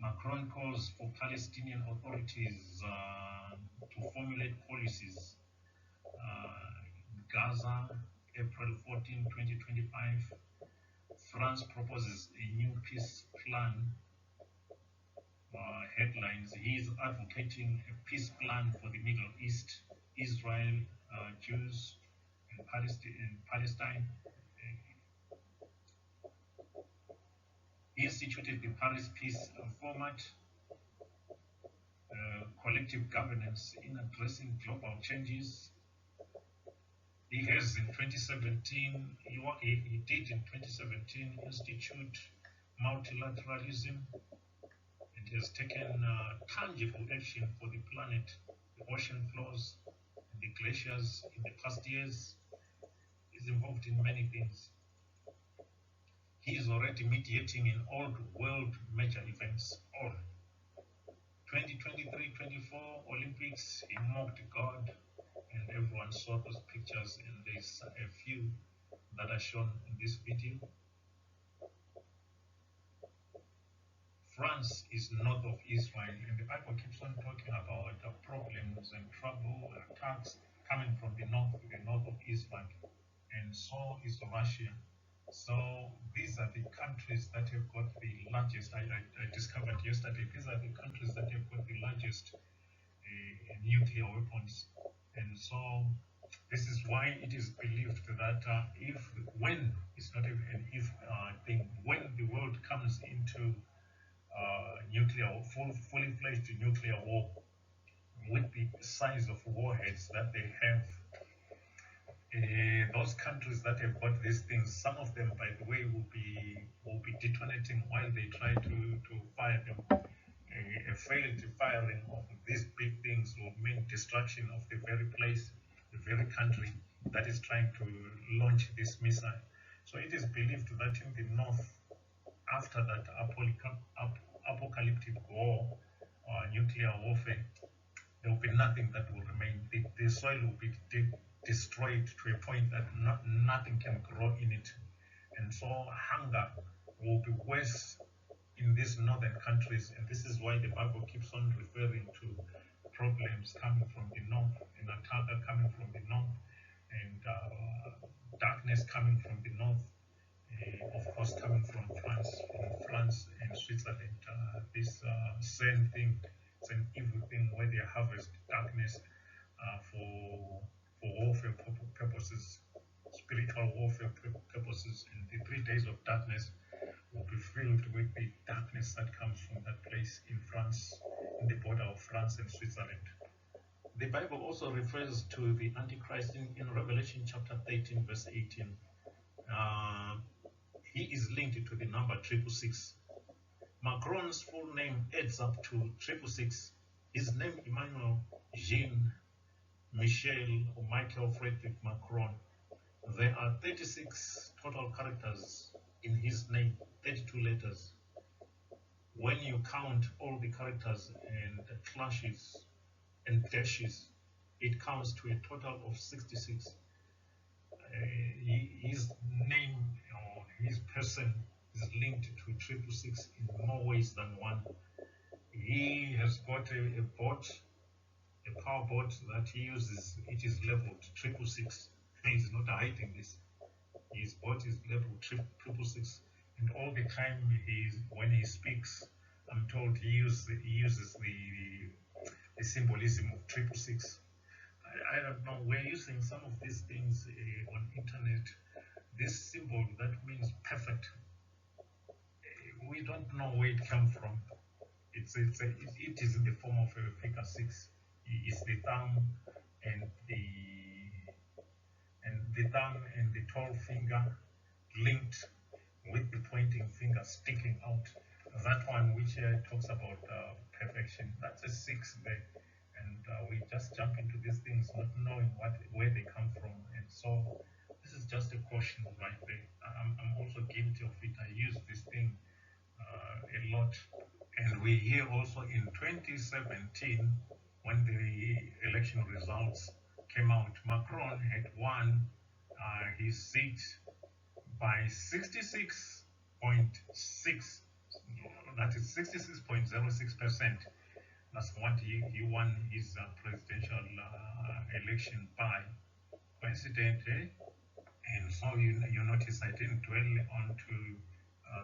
Macron calls for Palestinian authorities to formulate policies. Gaza, April 14, 2025. France proposes a new peace plan. Headlines, he is advocating a peace plan for the Middle East, Israel, Jews, and Palestine. He instituted the Paris Peace Format, collective governance in addressing global changes. He has in 2017, he did in 2017 institute multilateralism, and has taken tangible action for the planet, the ocean floors, and the glaciers in the past years. He's involved in many things. He is already mediating in all world major events, all. 2023-24 Olympics, he mocked God, and everyone saw those pictures, and there's a few that are shown in this video. France is north of Israel, and the Bible keeps on talking about the problems and trouble, attacks coming from the north of Israel, and so is Russia. So these are the countries that have got the largest, I discovered yesterday, these are the countries that have got the largest nuclear weapons. And so this is why it is believed that when the world comes into nuclear fully fledged nuclear war with the size of warheads that they have. Those countries that have got these things, some of them, by the way, will be detonating while they try to fire them. A failed firing of these big things will mean destruction of the very place, the very country that is trying to launch this missile. So it is believed that in the north, after that apocalyptic war or nuclear warfare, there will be nothing that will remain. The soil will be destroyed to a point that nothing can grow in it. And so hunger will be worse in these northern countries. And this is why the Bible keeps on referring to problems coming from the north, and attack coming from the north, and darkness coming from the north. Of course, coming from France and Switzerland. This same thing, it's an evil thing where they harvest darkness for warfare purposes, spiritual warfare purposes. And the 3 days of darkness will be filled with the darkness that comes from that place in France, in the border of France and Switzerland. The Bible also refers to the Antichrist in Revelation chapter 13, verse 18. He is linked to the number 666. Macron's full name adds up to 666. His name, Emmanuel Jean Michel or Michael Frederick Macron. There are 36 total characters in his name, 32 letters. When you count all the characters and clashes and dashes, it comes to a total of 66. His name or his person is linked to 666 in more ways than one. He has got a boat, a power boat that he uses. It is labeled 666. He's not hiding this. His boat is labeled 666, and all the time when he speaks, I'm told he uses the symbolism of 666. I don't know. We're using some of these things on internet. This symbol that means perfect. We don't know where it comes from. It is in the form of a figure 6. It's the thumb and the tall finger linked with the pointing finger sticking out. That one which talks about perfection. That's a 6 there. And we just jump into these things not knowing where they come from. And so this is just a caution right there. I'm also guilty of it. I use this thing a lot. And we hear also in 2017, when the election results came out, Macron had won his seat by 66.6, that is 66.06%. That's what he won his presidential election by. Coincident, eh? And so you notice I didn't dwell onto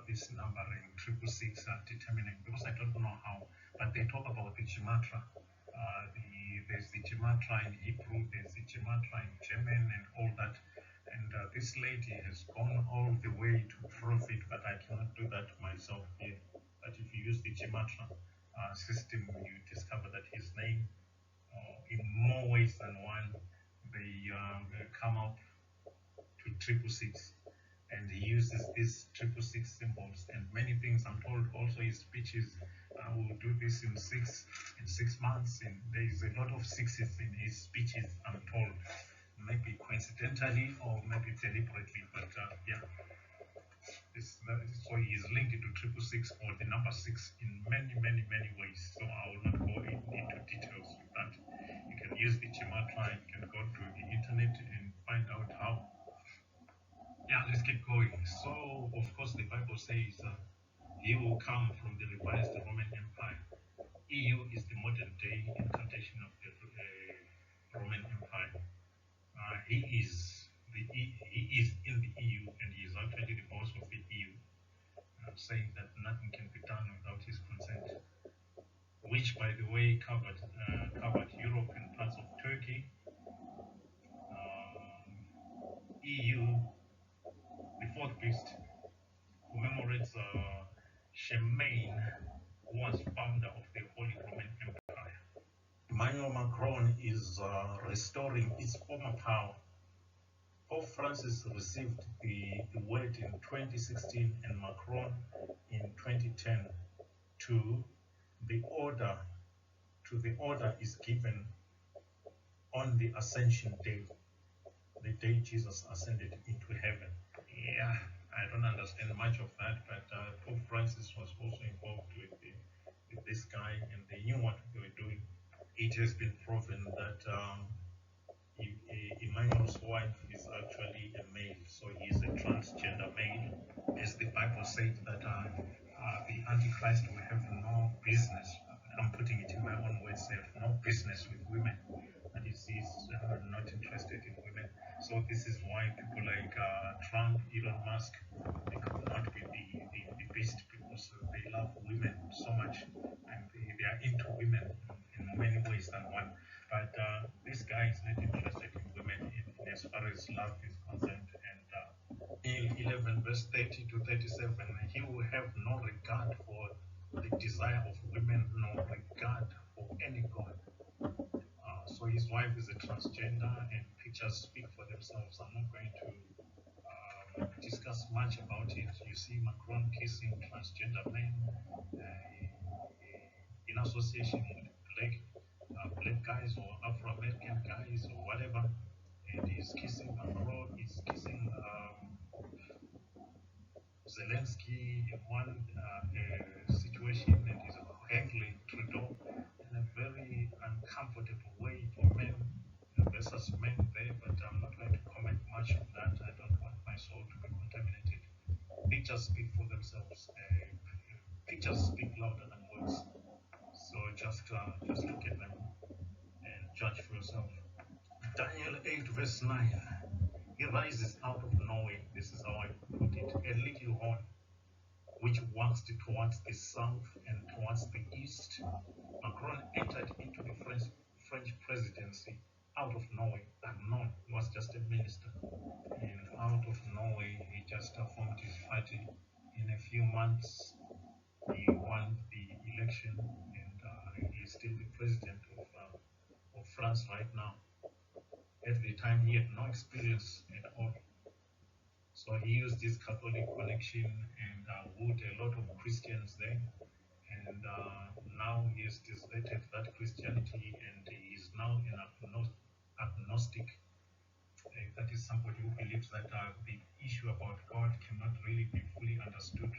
this numbering 666 determining, because I don't know how, but they talk about the Gematria. There's the Gematria in Hebrew, there's the Gematria in German and all that. And this lady has gone all the way to prove it, but I cannot do that myself here. But if you use the Gematria system, you discover that his name, in more ways than one, they come up to 666. And he uses these 666 symbols and many things. I'm told also his speeches will do this in 6 months. And there is a lot of 6s in his speeches, I'm told. Maybe coincidentally or maybe deliberately, but yeah. So he is linked to 666 or the number 6 in many ways. So I will not go into details with that. You can use the Gematria, you can go to the internet and find out how. Yeah, let's keep going. So, of course, the Bible says he will come from the revised Roman Empire. EU is the modern day incarnation of the Roman Empire. He is in the EU, and he is actually the boss of the EU, saying that nothing can be done without his consent, which, by the way, covered Europe and parts of Turkey. EU, the fourth beast, commemorates Shemaine, who was founder of the Holy Roman Empire. Emmanuel Macron is restoring its former power. Pope Francis received the word in 2016 and Macron in 2010 to the order is given on the Ascension Day, the day Jesus ascended into heaven. Yeah, I don't understand much of that, but Pope Francis was also involved with this guy, and they knew what they were doing. It has been proven that Emmanuel's wife is actually a male, so he is a transgender male, as the Bible said that the Antichrist will have no business. I'm putting it in my own words, no business with women. That is, he's not interested in women. So this is why people like Trump, Elon Musk, they could not be the beast, because they love women so much, and they are into women in many ways than one. But this guy is not interested in women in as far as love is concerned. And 11 verse 30 to 37, he will have no regard for the desire of women, no regard for any god. So his wife is a transgender, and pictures speak for themselves. I'm not going to discuss much about it. You see Macron kissing transgender men in association with black guys or Afro-American guys or whatever, and he's kissing Macron, he's kissing Zelensky in one situation, and he's handling Trudeau in a very uncomfortable way for men versus men there, but I'm not going to comment much on that. I don't want my soul to be contaminated. Pictures speak for themselves. Pictures speak louder than words. So just look at them and judge for yourself. Daniel 8 verse 9. He rises out of nowhere. This is how I put it. A little horn which waxed towards the south and towards the east. Macron entered into the French presidency out of nowhere, unknown. He was just a minister. And out of nowhere, he just formed his party. In a few months, he won the election, and he's still the president of France right now. At the time, he had no experience at all. So he used his Catholic connection and wooed a lot of Christians there. And now he has deserted that Christianity, and he is now an agnostic. That is somebody who believes that the issue about God cannot really be fully understood.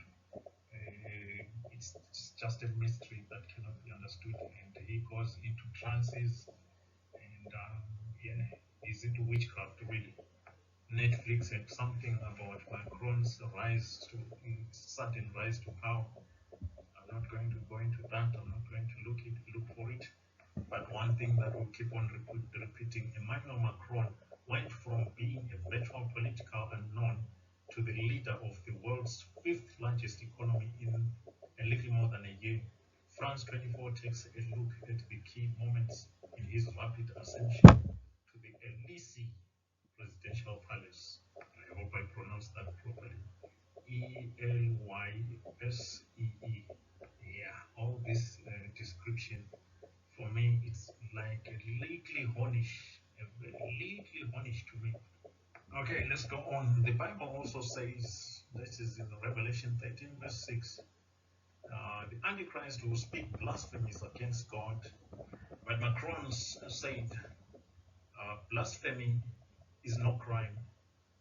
It's just a mystery that cannot be understood, and he goes into trances, and he's into witchcraft really. Netflix had something about Macron's sudden rise to power. I'm not going to go into that. I'm not going to look for it. But one thing that will keep on repeating, Emmanuel Macron went from being a virtual political unknown to the leader of the world's 5th largest economy in a little more than a year. France 24 takes a look at the key moments in his rapid ascension to the Elysee presidential palace. I hope I pronounced that properly. Elyssee. Yeah, all this description, for me, it's like a little hornish, to me. Okay, let's go on. The Bible also says, this is in Revelation 13 verse 6, the Antichrist will speak blasphemies against God. But Macron said, blasphemy is no crime,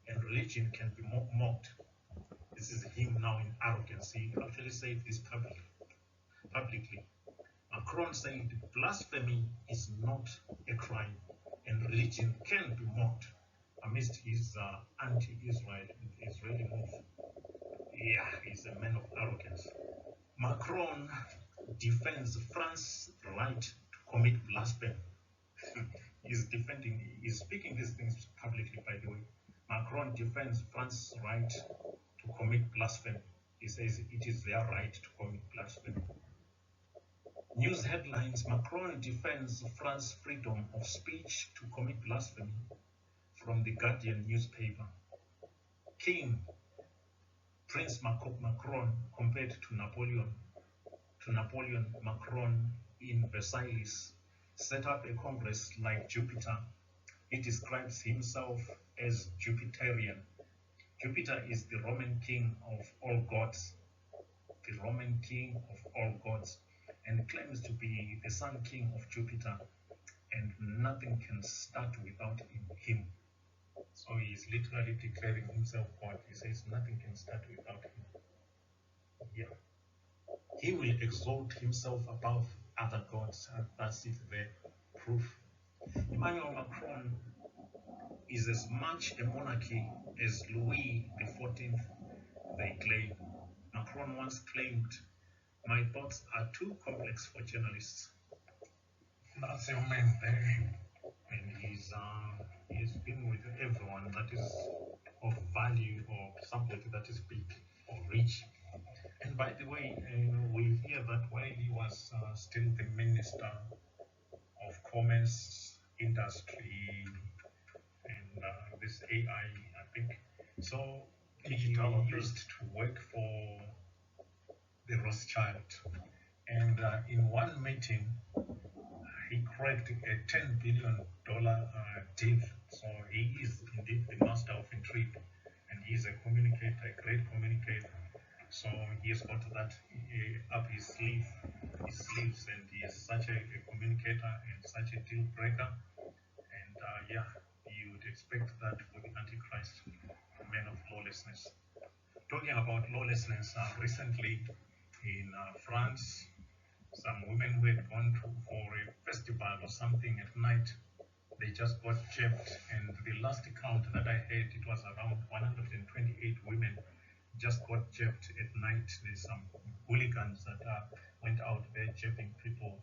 and religion can be mocked. This is him now in arrogance. He actually said this publicly. Macron said blasphemy is not a crime, and religion can be mocked amidst his anti-Israeli move. Yeah, he's a man of arrogance. Macron defends France's right to commit blasphemy. He's speaking these things publicly, by the way. Macron defends France's right to commit blasphemy. He says it is their right to commit blasphemy. News headlines: Macron defends France's freedom of speech to commit blasphemy, from the Guardian newspaper. King Prince Macron compared to Napoleon to Napoleon Macron in Versailles, set up a congress like Jupiter. He describes himself as Jupiterian. Jupiter is the Roman king of all gods, the Roman king of all gods, and claims to be the sun king of Jupiter, and nothing can start without him. So he is literally declaring himself God. He says nothing can start without him. Yeah. He will exalt himself above other gods. That's it, the proof. Emmanuel Macron is as much a monarchy as Louis XIV, they claim. Macron once claimed, "My thoughts are too complex for journalists." That's your man there. And he's been with everyone that is of value or somebody that is big or rich. And by the way, we hear that while he was still the Minister of Commerce, Industry, and this AI, I think. So he used to work for the Rothschild. And in one meeting, he cracked a $10 billion deal. So he is indeed the master of intrigue. And he is a communicator, a great communicator. So he has got that up his sleeves, and he is such a communicator and such a deal breaker. And yeah, you would expect that for the Antichrist, man of lawlessness. Talking about lawlessness, recently in France, some women who had gone for a festival or something at night, they just got jabbed. And the last count that I heard, it was around 128 women just got jabbed at night. There's some hooligans that went out there jabbing people.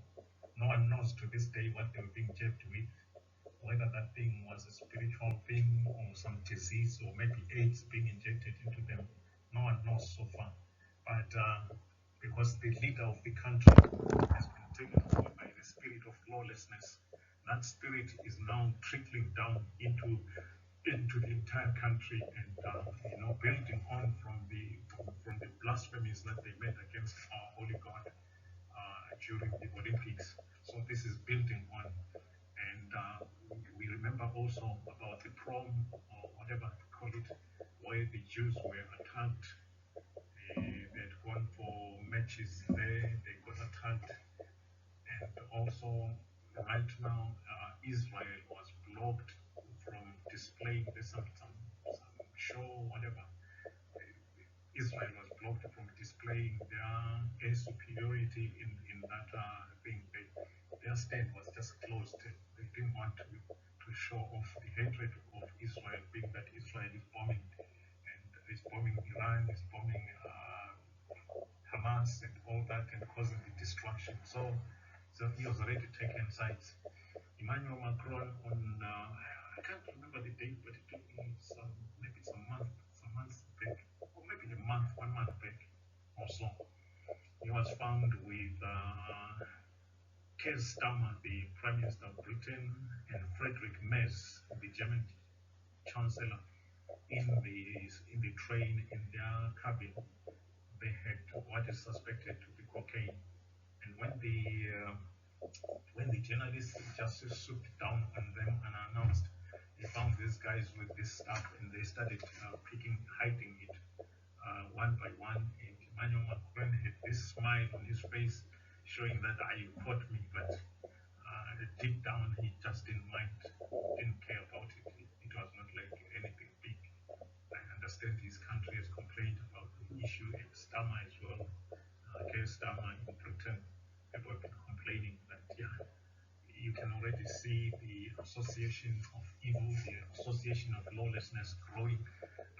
No one knows to this day what they were being jabbed with, whether that thing was a spiritual thing or some disease or maybe AIDS being injected into them. No one knows so far. But because the leader of the country has been taken over by the spirit of lawlessness, that spirit is now trickling down into the entire country, and building on from the blasphemies that they made against our holy God during the Olympics. So this is building on, and we remember also about the prom or whatever to call it, where the Jews were attacked. They had gone for matches there, they got attacked, and also right now Israel was blocked from displaying some show, whatever. Israel was blocked from displaying their air superiority in that thing. Their stand was just closed. They didn't want to show off the hatred of Israel, being that Israel is bombing, and is bombing Iran, is bombing Hamas and all that, and causing the destruction. So he has already taken sides. Emmanuel Macron on I can't remember the date, but it took me maybe some months back, or maybe a month, 1 month back or so. He was found with Keir Starmer, the Prime Minister of Britain, and Friedrich Merz, the German Chancellor, in the train in their cabin. They had what is suspected to be cocaine, and when the journalists just swooped down on them unannounced, they found these guys with this stuff, and they started hiding it one by one. And Emmanuel Macron had this smile on his face, showing that you caught me, but deep down he just didn't mind, didn't care about it. It was not like anything big. I understand his country has complained about the issue, and Starmer as well. Keir Starmer in Britain, people have been complaining that you can already see the association of evil, the association of lawlessness growing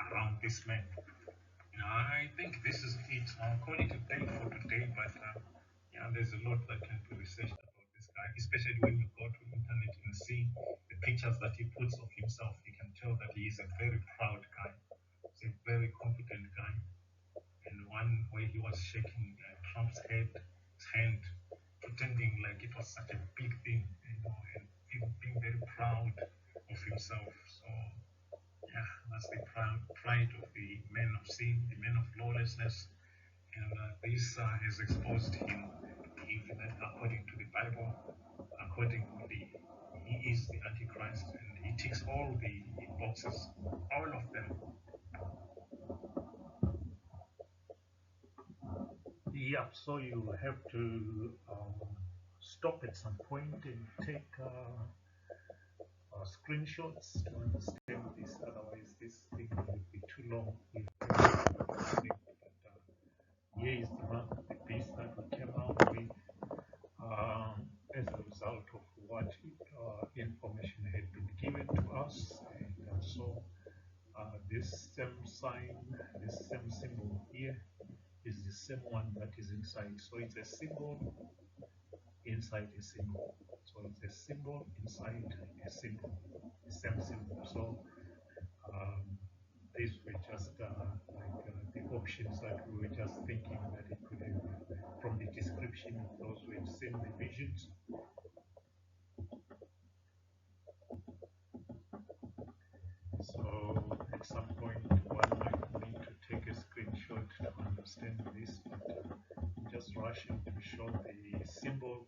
around this man. I think this is it. I'll call it a day for today, but there's a lot that can be researched about this guy, especially when you go to the internet and see the pictures that he puts of himself. You can tell that he is a very proud guy. He's a very confident guy. And one where he was shaking Trump's hand, pretending like it was such a big thing, and being very proud of himself. So yeah, that's the pride of the men of sin, the men of lawlessness. And this has exposed him, even according to the Bible, accordingly, he is the Antichrist and he ticks all the boxes, all of them. Yeah, so you have to stop at some point and take screenshots to understand this. Otherwise, this thing will be too long. Here is the mark of the beast that we came out with as a result of what information had been given to us. And so this same sign, this same symbol here is the same one that is inside. So it's a symbol inside a symbol. So it's a symbol inside a symbol, the same symbol. So um, these were just the options that we were just thinking that it could have, from the description of those who have seen the visions. So at some point one might need to take a screenshot to understand this, but I'm just rushing to show the symbol,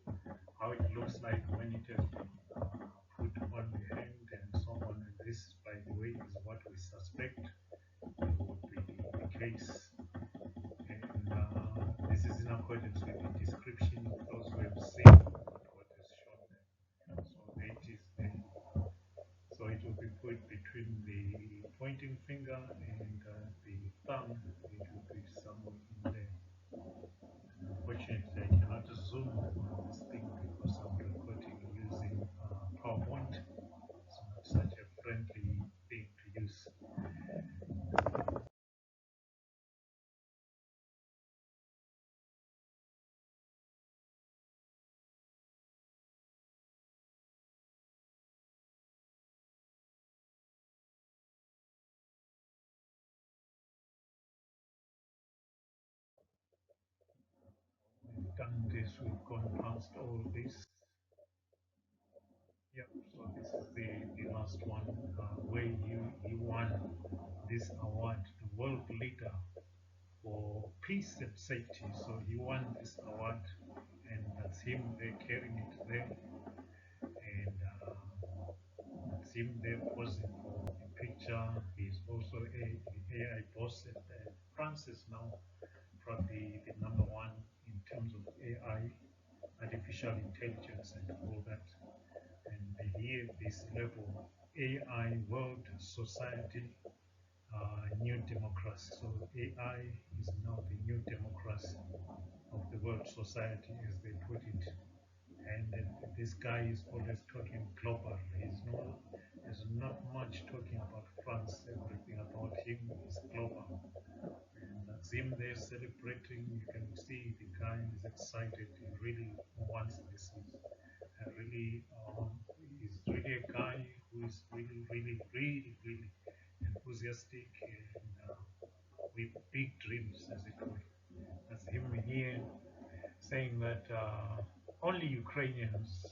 how it looks like when it has been put on the hand and so on. And this, by the way, is what we suspect will be the case. And this is in accordance with the description of those who have seen what is shown there. So it is there. So it will be put between the pointing finger and the thumb. It will be somewhere in there. Unfortunately, I cannot zoom on this thing because I'm recording using PowerPoint. It's not such a friendly thing to use. We've done this, we've gone past all this. Yep, so this is the last one where you won this award, the world leader for peace and safety. So he won this award, and that's him there carrying it there, and that's him there posing for the picture. He's also the AI boss at Francis now, probably the number one in terms of AI, artificial intelligence, and all that. And here, this level, AI, world, society, new democracy. So AI is now the new democracy of the world society, as they put it. And this guy is always talking global. He's not much talking about France. Everything about him is global. And that's him there celebrating. You can see the guy is excited. He really wants this. He's really a guy who is really enthusiastic and with big dreams, as it were. That's him here saying that only Ukrainians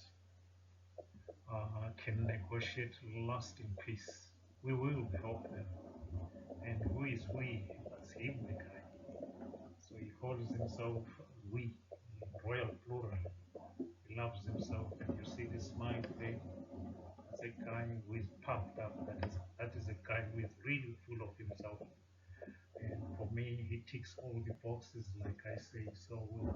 can negotiate lasting peace. We will help them. And who is we? That's him, the guy. So he calls himself we, royal plural. He loves himself, and you see the smile there. That's a guy who is puffed up. That is a guy who is really full of himself. And for me, he ticks all the boxes, like I say. So we'll